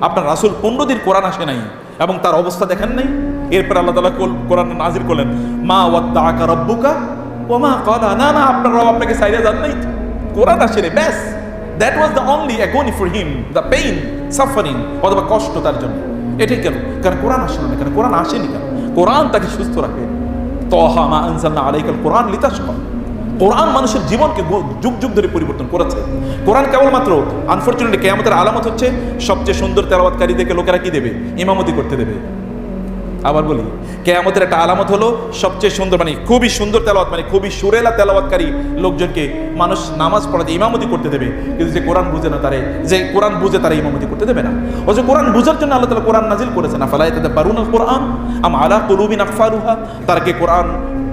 আপনার রাসূল 15 দিন কোরআন আসে নাই এবং তার অবস্থা দেখেন নাই। এরপর আল্লাহ তাআলা কোরআন নাযিল করলেন, মা ওয়াদ্দাআকা রাব্বুকা ওয়া মা ক্বালা। না না, আপনার রব আপনাকে ছাইড়া যান নাই, কোরআন আসে রে, ব্যাস। That was the only অ্যাগনি for him, the pain, suffering, অথবা কষ্ট তার জন্য। এটাই কেন? কারণ কোরআন আসলো না, কেন কোরআন আসেনি কেন? কোরআন তাকে সুস্থ রাখে। তাহা মা আনজালনা আলাইকাল কোরআন লিতাশকা। কোরআন মানুষের জীবনকে যুগ যুগ ধরে পরিবর্তন করেছে। কোরআন কেবলমাত্র আনফরচুনেটলি কিয়ামতের আলামত হচ্ছে সবচেয়ে সুন্দর তেলাওয়াতকারীদেরকে লোকেরা কি দেবে? ইমামতি করতে দেবে। আবার বলি, কিয়ামতের একটা আলামত হলো সবচেয়ে সুন্দর মানে খুবই সুন্দর তেলাওয়াত মানে খুবই সুরেলা তেলাওয়াতকারী লোকজনকে মানুষ নামাজ পড়াতে ইমামতি করতে দেবে। কিন্তু যে কোরআন বুঝে না তারে, যে কোরআন বুঝে তারা ইমামতি করতে দেবে না। অথচ কোরআন বুঝার জন্য আল্লাহ তাআলা কোরআন নাজিল করেছেন। আফালা ইয়াতাদাব্বারুনাল কোরআন আম আলা কুলুবিন আকফালুহা। তারা কি কোরআন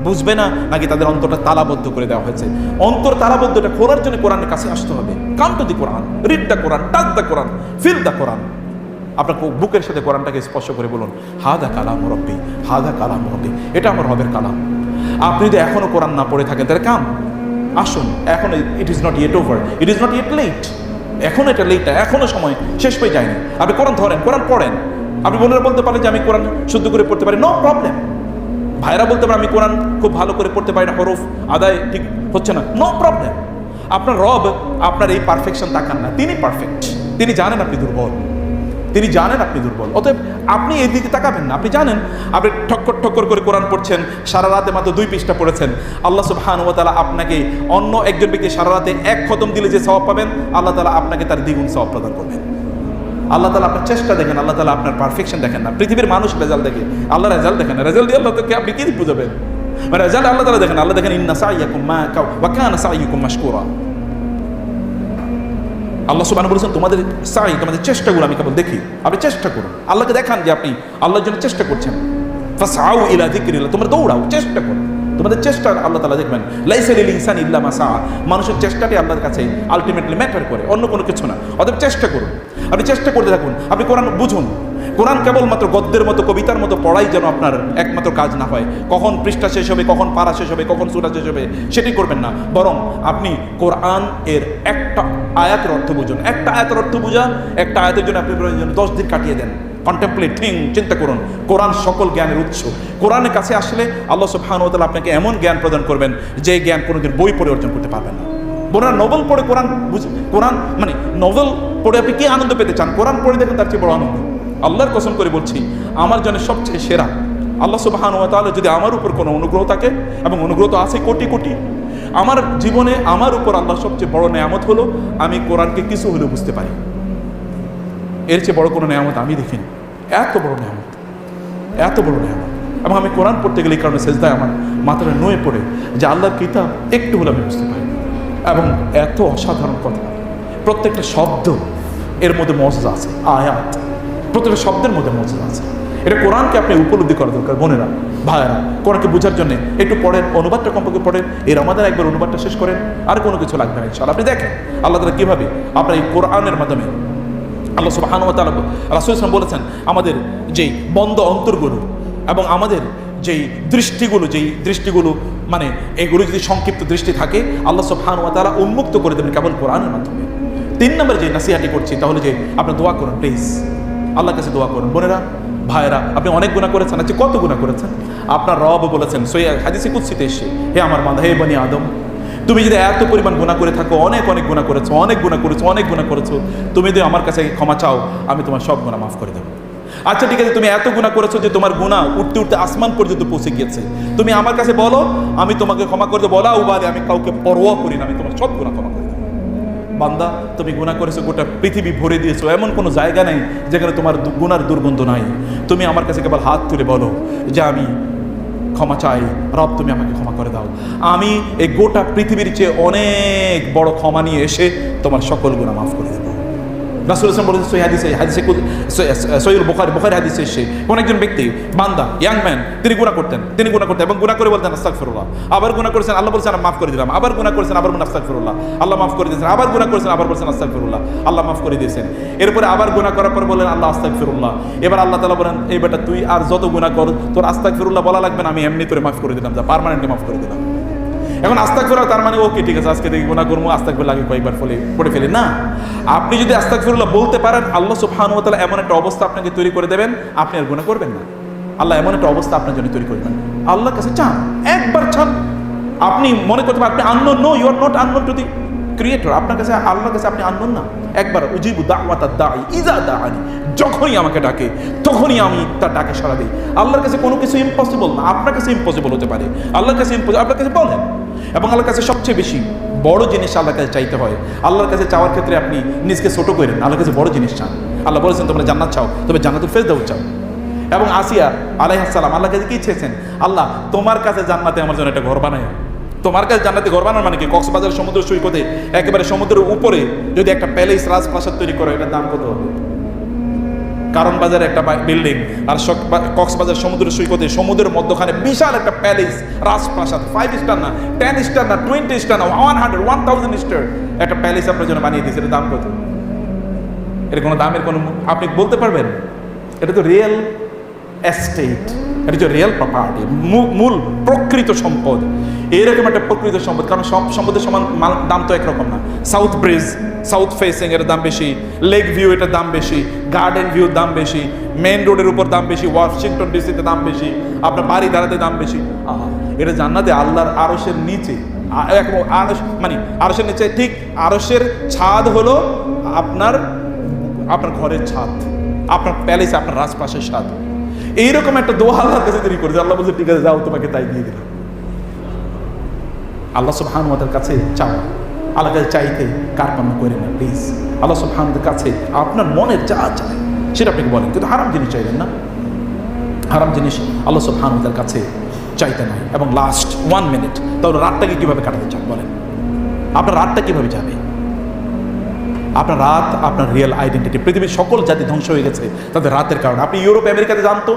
বুঝবে না নাকি তাদের অন্তরটা তালাবদ্ধ করে দেওয়া হয়েছে? অন্তর তালাবদ্ধটা খোলার জন্য কোরআনের কাছে আসতে হবে। Come to the Quran, read the Quran, touch the Quran, feel the Quran. আপনার বুকের সাথে কোরআনটাকে স্পর্শ করে বলুন, হাদা কালাম রব্বি, হাদা কালাম রব্বি, এটা আমার রবের কালাম। আপনি যদি এখনো কোরআন না পড়ে থাকেন তাহলে কাম আসুন, এখন it is not yet over, it is not yet late. এখন এটা লেট না, এখনো সময় শেষ হয়ে যায়নি। আপনি কোরআন ধরেন, কোরআন পড়েন। আপনি বোনেরা বলতে পারেন যে আমি কোরআন শুদ্ধ করে পড়তে পারি, নো প্রবলেম। ভাইরা বলতে পারে আমি কোরআন খুব ভালো করে পড়তে পারি না, হরফ আদায় ঠিক হচ্ছে না, নো প্রবলেম। আপনার রব আপনার এই পারফেকশন তাকান না, তিনি পারফেক্ট। তিনি জানেন আপনি দুর্বল, তিনি জানেন আপনি দুর্বল। অতএব আপনি এই দিকে তাকাবেন না। আপনি জানেন আপনি ঠক্কর ঠক্কর করে কোরআন পড়ছেন, সারা রাতে মাত্র 2 পৃষ্ঠা পড়েছেন। আল্লাহ সুবহানাহু ওয়া তাআলা আপনাকে অন্য একজন ব্যক্তি সারা রাতে 1 খতম দিলে যে সওয়াব পাবেন, আল্লাহ তাআলা আপনাকে তার দ্বিগুণ সওয়াব প্রদান করবেন। আল্লাহ তাআলা আপনার চেষ্টা দেখেন, আল্লাহ তাআলা আপনার পারফেকশন দেখেন না। পৃথিবীর মানুষ রেজাল্ট দেখে, আল্লাহ রেজাল্ট দেখেন না। রেজাল্ট দিয়ে আল্লাহকে আপনি কি বুঝাবেন? মানে রেজাল্ট আল্লাহ তাআলা দেখেন। আল্লাহ দেখেন ইন্না সাইয়াকুম মা ওয়া কানা সাইয়ুকুম মাশকুরা। আল্লাহ সুবহানাহু বলেছেন তোমাদের সাই, তোমাদের চেষ্টাগুলো আমি কেবল দেখি, আপনি চেষ্টা করুন। আল্লাহকে দেখান যে আপনি আল্লাহর জন্য চেষ্টা করছেন। ফাসআউ ইলা যিকরিল্লাহ, তোমরা দৌড়াও, চেষ্টা করো। তোমাদের চেষ্টা আল্লাহ তাআলা দেখবেন। লাইসা লিল ইনসানি ইল্লা মা সা। মানুষের চেষ্টাটাই আল্লাহর কাছে আলটিমেটলি ম্যাটার করে, অন্য কোনো কিছু না। অতএব চেষ্টা করুন, আপনি চেষ্টা করতে থাকুন। আপনি কোরআন বুঝুন। কোরআন কেবলমাত্র গদ্যের মতো কবিতার মতো পড়াই যেন আপনার একমাত্র কাজ না হয়। কখন পৃষ্ঠা শেষ হবে, কখন পারা শেষ হবে, কখন সূরা শেষ হবে সেটি করবেন না। বরং আপনি কোরআন এর একটা আয়াতের অর্থ বুঝুন। একটা আয়াতের অর্থ বুঝান, একটা আয়াতের জন্য আপনি 10 দিন কাটিয়ে দেন। কন্টেম্পলেট, চিন্তা করুন। কোরআন সকল জ্ঞানের উৎস। কোরআনের কাছে আসলে আল্লাহ সুবহানাহু ওয়া তাআলা আপনাকে এমন জ্ঞান প্রদান করবেন যে জ্ঞান কোনোদিন বই পড়ে অর্জন করতে পারবেন না। বোনেরা, নোবেল পড়ে কোরআন মানে নোবেল পড়ে আপনি কি আনন্দ পেতে চান? কোরআন পড়ে দেখেন তার চেয়ে বড় আনন্দ। আল্লাহর কসম করে বলছি, আমার জন্য সবচেয়ে সেরা আল্লাহ সুবহানাহু ওয়া তাআলা যদি আমার উপর কোনো অনুগ্রহ থাকে, এবং অনুগ্রহ তো আছে কোটি কোটি, আমার জীবনে আমার উপর আল্লাহ সবচেয়ে বড় নেয়ামত হলো আমি কোরআনকে কিছু হলেও বুঝতে পারি। এর চেয়ে বড় কোনো নেয়ামত আমি দেখিনি। এত বড় নেয়ামত, এত বড় নেয়ামত। এবং আমি কোরআন পড়তে গেলে এই কারণে সেজদায় আমার মাথাটা নুয়ে পড়ে যে আল্লাহর কিতাব একটু হলে আমি বুঝতে পারি। এবং এত অসাধারণ কথা, প্রত্যেকটা শব্দ এর মধ্যে মজা আছে, আয়াত প্রত্যেকটা শব্দের মধ্যে মজা আছে। এটা কোরআনকে আপনি উপলব্ধি করা দরকার। বোনেরা, ভাইয়েরা, কোরআনকে বোঝার জন্য একটু পড়েন, অনুবাদটা কমপক্ষে পড়েন। এই রমাদান একবার অনুবাদটা শেষ করেন, আর কোনো কিছু লাগবে না ইনশাআল্লাহ। আপনি দেখেন আল্লাহ তাআলা কীভাবে আপনার এই কোরআনের মাধ্যমে আল্লাহ সুবহানাহু ওয়া তাআলা রাসূল সাল্লাল্লাহু আলাইহি ওয়াসাল্লাম বলেছেন আমাদের যেই বন্ধ অন্তরগুলো এবং আমাদের যেই দৃষ্টিগুলো মানে এগুলো যদি সংক্ষিপ্ত দৃষ্টি থাকে, আল্লাহ সুবহানাহু ওয়া তাআলা উন্মুক্ত করে দেবেন কেবল কোরআনের মাধ্যমে। 3 নম্বর যে নাসিহাটি করছি তাহলে যে আপনি দোয়া করুন, প্লিজ আল্লাহর কাছে দোয়া করুন। বোনেরা, ভাইয়েরা, আপনি অনেক গুনাহ করেছেন, আচ্ছা কত গুনাহ করেছেন? আপনার রব বলেছেন সহিহ হাদিসে কুদসিতে এসে, হে আমার বান্দা, হে বনি আদম, তুমি যদি এত পরিমাণ গুনাহ করে থাকো, অনেক গুনাহ করেছো, অনেক গুনাহ করেছো, তুমি যদি আমার কাছে ক্ষমা চাও, আমি তোমার সব গুনাহ মাফ করে দেবো। আচ্ছা ঠিক আছে, তুমি এত গুনাহ করেছো যে তোমার গুনাহ উঠতে উঠতে আসমান পর্যন্ত পৌঁছে গিয়েছে, তুমি আমার কাছে বলো, আমি তোমাকে ক্ষমা করে দেবো। বলা উবাদে, আমি কাউকে পরোয়া করি না, আমি তোমার সব গুনাহ ক্ষমা করে দেবো। বান্দা, তুমি গুনাহ করেছো, গোটা পৃথিবী ভরে দিয়েছো, এমন কোনো জায়গা নেই যেখানে তোমার গুনার দুর্গন্ধ নাই। তুমি আমার কাছে কেবল হাত তুলে বলো যে আমি ক্ষমা চাই, রব তুমি আমাকে ক্ষমা করে দাও। আমি এই গোটা পৃথিবীর চেয়ে অনেক বড় ক্ষমা নিয়ে এসে তোমার সকল গুনাহ মাফ করে দেবো। রাসূল সাল্লাল্লাহু আলাইহি ওয়াসাল্লাম বলেছেন, সহিহ বুখারী হাদিসে এসেছে, কোন একজন ব্যক্তি বান্দা ইয়াং ম্যান, তিনি গুনাহ করতেন এবং গুনাহ করে বলতেন আস্তাগফিরুল্লাহ, আবার গুনাহ করেছেন, আল্লাহ বলেছেন আমি মাফ করে দিলাম, আবার গুনাহ করেছেন, আবার বলেন আস্তাগফিরুল্লাহ, আল্লাহ মাফ করে দিয়েছেন, আবার গুনাহ করেছেন, আবার বলেছেন আস্তাগফিরুল্লাহ, আল্লাহ মাফ করে দিয়েছেন। এরপরে আবার গুনাহ করার পর বলেন আল্লাহ আস্তাগফিরুল্লাহ। এবার আল্লাহ তাআলা বলেন, এই বেটা তুই আর যত গুনাহ কর, তোর আস্তাগফিরুল্লাহ বলা লাগবে না, আমি এমনি তোরে মাফ করে দিলাম, যা পার্মানেন্টলি মাফ করে দিলাম। এখন আস্তাগফিরুল্লাহ তার মানে ওকে ঠিক আছে, আজকে থেকে গুনাহ করবো, আস্তাগফিরুল্লাহ আগে কয়েকবার পড়ে ফেলি না। আপনি যদি আস্তাগফিরুল্লাহ বলতে পারেন, আল্লাহ সুবহানাহু ওয়া তাআলা এমন একটা অবস্থা আপনাকে তৈরি করে দেবেন, আপনি আর গুনাহ করবেন না। আল্লাহ এমন একটা অবস্থা আপনার জন্য তৈরি করবেন। আল্লাহর কাছে চান, একবার চান। আপনি মনে করতে পারেন আপনি unknown, no, you are not unknown to the creator. আপনার কাছে, আল্লাহর কাছে আপনি আননোন না। একবার উজিবু দাওয়াতাদ দাঈ ইযা দাআনি, যখনই আমাকে ডাকে তখনই আমি তার ডাকে সাড়া দিই। আল্লাহর কাছে কোনো কিছু ইম্পসিবল না, আপনার কাছে ইম্পসিবল হতে পারে, আল্লাহর কাছে ইম্পসিবল। আপনার কাছে বলেন। এবং আল্লাহর কাছে সবচেয়ে বেশি বড় জিনিস আল্লাহর কাছে চাইতে হয়। আল্লাহর কাছে চাওয়ার ক্ষেত্রে আপনি নিজকে ছোট করেন, আল্লাহর কাছে বড় জিনিস চান। আল্লাহ বলেছেন তোমরা জান্নাত চাও, তবে জান্নাতুল ফেরদাউস চাও। এবং আসিয়া আলাইহিস সালাম আল্লাহর কাছে কি চেয়েছেন? আল্লাহ তোমার কাছে জান্নাতে আমার জন্য একটা ঘর বানায়। তোমার কাছে জান্নাতে ঘর বানানো মানে কি? কক্সবাজার সমুদ্র সৈকতে একেবারে সমুদ্রের উপরে যদি একটা প্যালেস রাজপ্রাসাদ তৈরি করো, এটার দাম কত হবে? কারণ বাজারে একটা বিল্ডিং, আর কক্সবাজার সমুদ্র সৈকতে সমুদ্রের মধ্যখানে বিশাল একটা প্যালেস রাজপ্রাসাদ, 5 স্টার না, 10 স্টার না, 20 স্টার না, 1000 স্টার একটা প্যালেস আপনার জন্য বানিয়ে দিয়েছে। এর দাম কত? এর কোনো দামের কোনো আপনি বলতে পারবেন? এটা তো রিয়েল এস্টেট, এটা হচ্ছে রিয়েল প্রপার্টি, মূল প্রকৃত সম্পদ। এরকম একটা প্রকৃত সম্পদ, কারণ সব সম্পদের সমান দাম তো একরকম না। সাউথ ব্রিজ, সাউথ ফেসিং এর দাম বেশি, লেক ভিউ এটার দাম বেশি, গার্ডেন ভিউর দাম বেশি, মেইন রোডের উপর দাম বেশি, ওয়াশিংটন ডিসিতে দাম বেশি, আপনার বাড়ি দাঁড়াতে দাম বেশি। এটা জান্নাতে আল্লাহর আরশের নিচে, মানে আরশের নিচে ঠিক আরশের ছাদ হলো আপনার ঘরের ছাদ, আপনার প্যালেস, আপনার রাজপ্রাসাদের ছাদ। এইরকম একটা দোয়া আল্লাহর কাছে তৈরি করেছে। আল্লাহ বলছে ঠিক আছে যাও, তোমাকে তাই দিয়ে দিলাম। আল্লাহ সুবহানাহু ওয়া তাআলার কাছে চাও, আল্লাহর কাছে চাইতে কার্পণ্য করে না প্লিজ। আল্লাহ সুবহানাহু ওয়া তাআলার কাছে আপনার মনের যা চায় সেটা আপনাকে বলেন, কিন্তু হারাম জিনিস চাইবেন না। হারাম জিনিস আল্লাহ সুবহানাহু ওয়া তাআলার কাছে চাইতে নাই। এবং লাস্ট 1 মিনিট, তাহলে রাতটাকে কিভাবে কাটাতে চান বলেন? আপনার রাতটা কিভাবে যাবে? আপনার রাত আপনার রিয়েল আইডেন্টিটি। পৃথিবীর সকল জাতি ধ্বংস হয়ে গেছে তাদের রাতের কারণে। আপনি ইউরোপ আমেরিকাতে জানতো,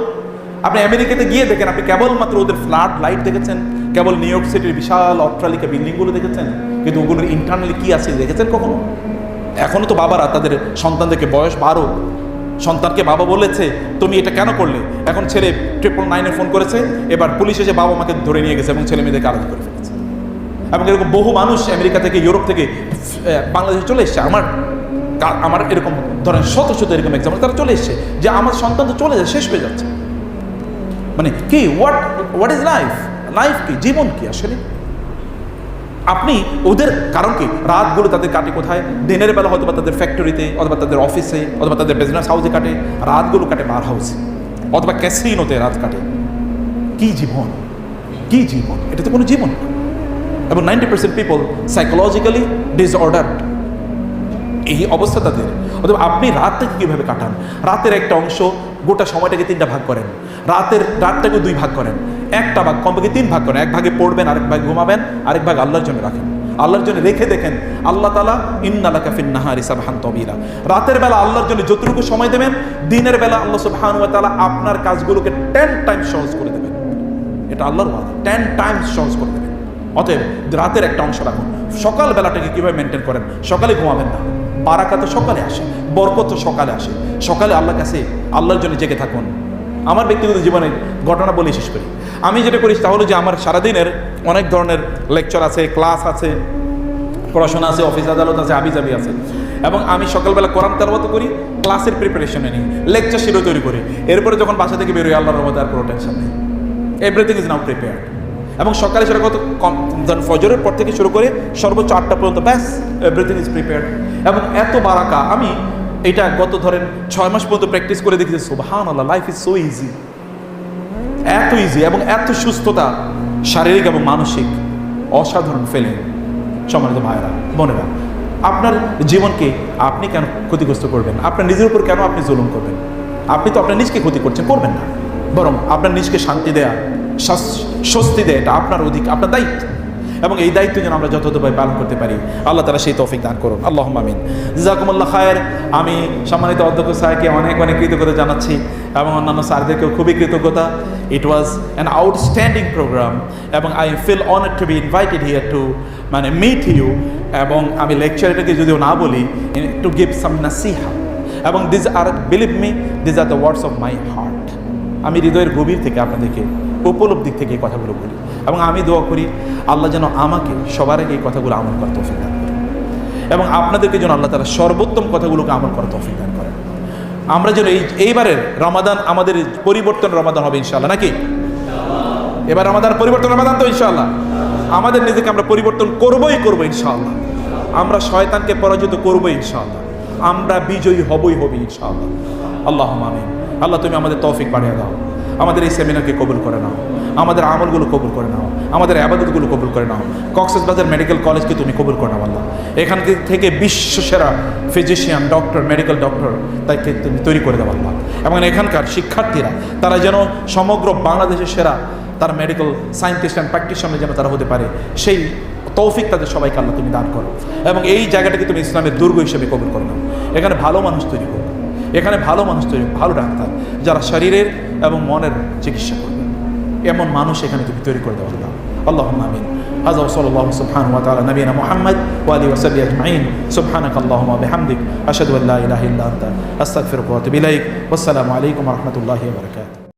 আপনি আমেরিকাতে গিয়ে দেখেন, আপনি কেবলমাত্র ওদের ফ্ল্যাট লাইট দেখেছেন, কেবল নিউ ইয়র্ক সিটির বিশাল অট্টালিকা বিল্ডিংগুলো দেখেছেন, কিন্তু ওগুলোর ইন্টারনালি কি আছে দেখেছেন কখনো? এখনো তো বাবারা তাদের সন্তানদেরকে, বয়স 12, সন্তানকে বাবা বলেছে তুমি এটা কেন করলে? এখন ছেলে 999 ফোন করেছে, এবার পুলিশ এসে বাবা মাকে ধরে নিয়ে গেছে এবং ছেলে মেয়েদেরকে আলাদা করে ফেলেছে। এবং এরকম বহু মানুষ আমেরিকা থেকে, ইউরোপ থেকে বাংলাদেশে চলে এসছে। আমার এরকম ধরেন শত শত এরকম এক্সাম্পল, তারা চলে এসছে যে আমার সন্তান তো চলে যায়, শেষ হয়ে যাচ্ছে। মানে কি, হোয়াট ইজ লাইফ? লাইফ কি, জীবন কি আসলে? আপনি ওদের কারণ কি রাতগুলো তাদের কাটে কোথায়? দিনের বেলা হয়তো বা তাদের ফ্যাক্টরিতে, অথবা তাদের অফিসে, অথবা তাদের বিজনেস হাউসে কাটে, রাতগুলো কাটে বার হাউসে অথবা ক্যাসিনোতে রাত কাটে। কি জীবন, কি জীবন? এটা তো কোনো জীবন না। এবং 90% পিপল সাইকোলজিক্যালি ডিসঅর্ডার্ড, এই অবস্থা তাদের। অথবা আপনি রাতটাকে কীভাবে কাটান? রাতের একটা অংশ, গোটা সময়টাকে 3টা ভাগ করেন, রাতটাকে 2 ভাগ করেন, একটা ভাগ কমপক্ষে 3 ভাগ করেন। এক ভাগে পড়বেন, আরেক ভাগ ঘুমাবেন, আরেক ভাগ আল্লাহর জন্য রাখেন। আল্লাহর জন্য রেখে দেখেন আল্লাহ তাআলা ইন্না লাকা ফিন নাহারি সাবহান তাওয়িলা, রাতের বেলা আল্লাহর জন্য যতটুকু সময় দেবেন, দিনের বেলা আল্লাহ সুবহানাহু ওয়া তাআলা আপনার কাজগুলোকে 10 টাইমস সহজ করে দেবেন। এটা আল্লাহর ওয়াদা, 10 টাইমস সহজ করে দেবেন। অতএব রাতের একটা অংশ রাখুন। সকাল বেলাটাকে কীভাবে মেনটেন করেন? সকালে ঘুমাবেন না, বারাকা তো সকালে আসে, বরকত তো সকালে আসে। সকালে আল্লাহর কাছে, আল্লাহর জন্য জেগে থাকুন। আমার ব্যক্তিগত জীবনে ঘটনা বলে শেষ করি। আমি যেটা করি তা হলো যে আমার সারাদিনের অনেক ধরনের লেকচার আছে, ক্লাস আছে, পড়াশোনা আছে, অফিস আদালত আছে, হাবিজাবি আছে, এবং আমি সকালবেলা কোরআন তেলাওয়াত করি, ক্লাসের প্রিপারেশনে নিই, লেকচার শিরো তৈরি করি। এরপরে যখন বাসা থেকে বেরোই, আল্লাহর রহমতে আর কোনো টেনশন নেই, এভরিথিং ইজ নাও প্রিপেয়ার্ড। এবং সকালে সেটা কত কম, ফজরের পর থেকে শুরু করে সর্বোচ্চ 8টা পর্যন্ত, ব্যাস এভরিথিং ইজ প্রিপেয়ার্ড। এবং এত বারাকা, আমি এটা গত ধরেন 6 মাস পর্যন্ত প্র্যাকটিস করে দেখেছি, সুবহানাল্লাহ, লাইফ ইজ সো ইজি, এত ইজি এবং এত সুস্থতা, শারীরিক এবং মানসিক অসাধারণ ফিলিং। সম্মানিত ভাইরা বোনেরা, আপনার জীবনকে আপনি কেন ক্ষতিগ্রস্ত করবেন? আপনার নিজের উপর কেন আপনি জুলুম করবেন? আপনি তো আপনার নিজকে ক্ষতি করছেন, করবেন না। বরং আপনার নিজকে শান্তি দেয়া, স্বস্তি দেয়, এটা আপনার অধিকার, আপনার দায়িত্ব। এবং এই দায়িত্ব যেন আমরা যথাযথভাবে পালন করতে পারি, আল্লাহ তাআলা সেই তৌফিক দান করুন। আল্লাহুম্মা আমিন। জাযাকুমুল্লাহ খায়ের। আমি সম্মানিত অধ্যক্ষ স্যারকে অনেক অনেক কৃতজ্ঞতা জানাচ্ছি এবং অন্যান্য স্যারদেরকেও খুবই কৃতজ্ঞতা। It was an outstanding program এবং I feel honoured to be invited here to meet you. এবং আমি লেকচারটাকে যদিও না বলি, টু গিভ সাম নাসিহা, এবং this are, believe me, this are the words of my heart. আমি হৃদয়ের গভীর থেকে আপনাদেরকে উপলব্ধি থেকে এই কথাগুলো বলি এবং আমি দোয়া করি আল্লাহ যেন আমাকে সবার আগে এই কথাগুলো আমল করার তৌফিক দান করেন এবং আপনাদেরকে যেন আল্লাহ তাআলা সর্বোত্তম কথাগুলোকে আমল করার তৌফিক দান করেন। আমরা যেন এইবারের রমাদান আমাদের পরিবর্তন রমাদান হবে ইনশাআল্লাহ, নাকি? এবার রমাদান পরিবর্তন রমাদান তো ইনশাআল্লাহ। আমাদের নিজেকে আমরা পরিবর্তন করবই ইনশাআল্লাহ। আমরা শয়তানকে পরাজিত করবই ইনশাআল্লাহ। আমরা বিজয়ী হবই ইনশাআল্লাহ। আল্লাহুম্মা আমিন। আল্লাহ তুমি আমাদের তৌফিক বাড়িয়ে দাও, আমাদের এই সেমিনারকে কবুল করে নাও, আমাদের আমলগুলো কবুল করে নাও, আমাদের ইবাদতগুলো কবুল করে নাও। কক্সবাজার মেডিকেল কলেজকে তুমি কবুল করে নাও আল্লাহ। এখান থেকে বিশ্বসেরা ফিজিশিয়ান, ডক্টর, মেডিকেল ডক্টর তাকে তুমি তৈরি করে দাও আল্লাহ। এবং এখানকার শিক্ষার্থীরা তারা যেন সমগ্র বাংলাদেশের সেরা তারা মেডিকেল সায়েন্টিস্ট অ্যান্ড প্র্যাকটিশনার যেন তারা হতে পারে, সেই তৌফিক তাদের সবাইকে আল্লাহ তুমি দান করো। এবং এই জায়গাটাকে তুমি ইসলামের দুর্গ হিসেবে কবুল করে নাও। এখানে ভালো মানুষ তৈরি করো, এখানে ভালো মানুষ তৈরি, ভালো ডাক্তার যারা শরীরের এবং মনের চিকিৎসা করবে, এমন মানুষ এখানে তুমি তৈরি করে দেওয়া আল্লাহ। আল্লাহুম্মা আমিন। হাযা ওয়া সাল্লাল্লাহু সুবহানাহু ওয়া তাআলা নবিয়িনা মুহাম্মদ ওয়া আলিহি ওয়া সাহবিহি আজমাইন। সুবহানাকাল্লাহুম্মা ওয়া বিহামদিক আশহাদু আল্লা ইলাহা ইল্লা আনতা আস্তাগফিরুকা ওয়া আতুবু ইলাইক। ওয়াসসালামু আলাইকুম ওয়া রাহমাতুল্লাহি ওয়া বারাকাতুহু।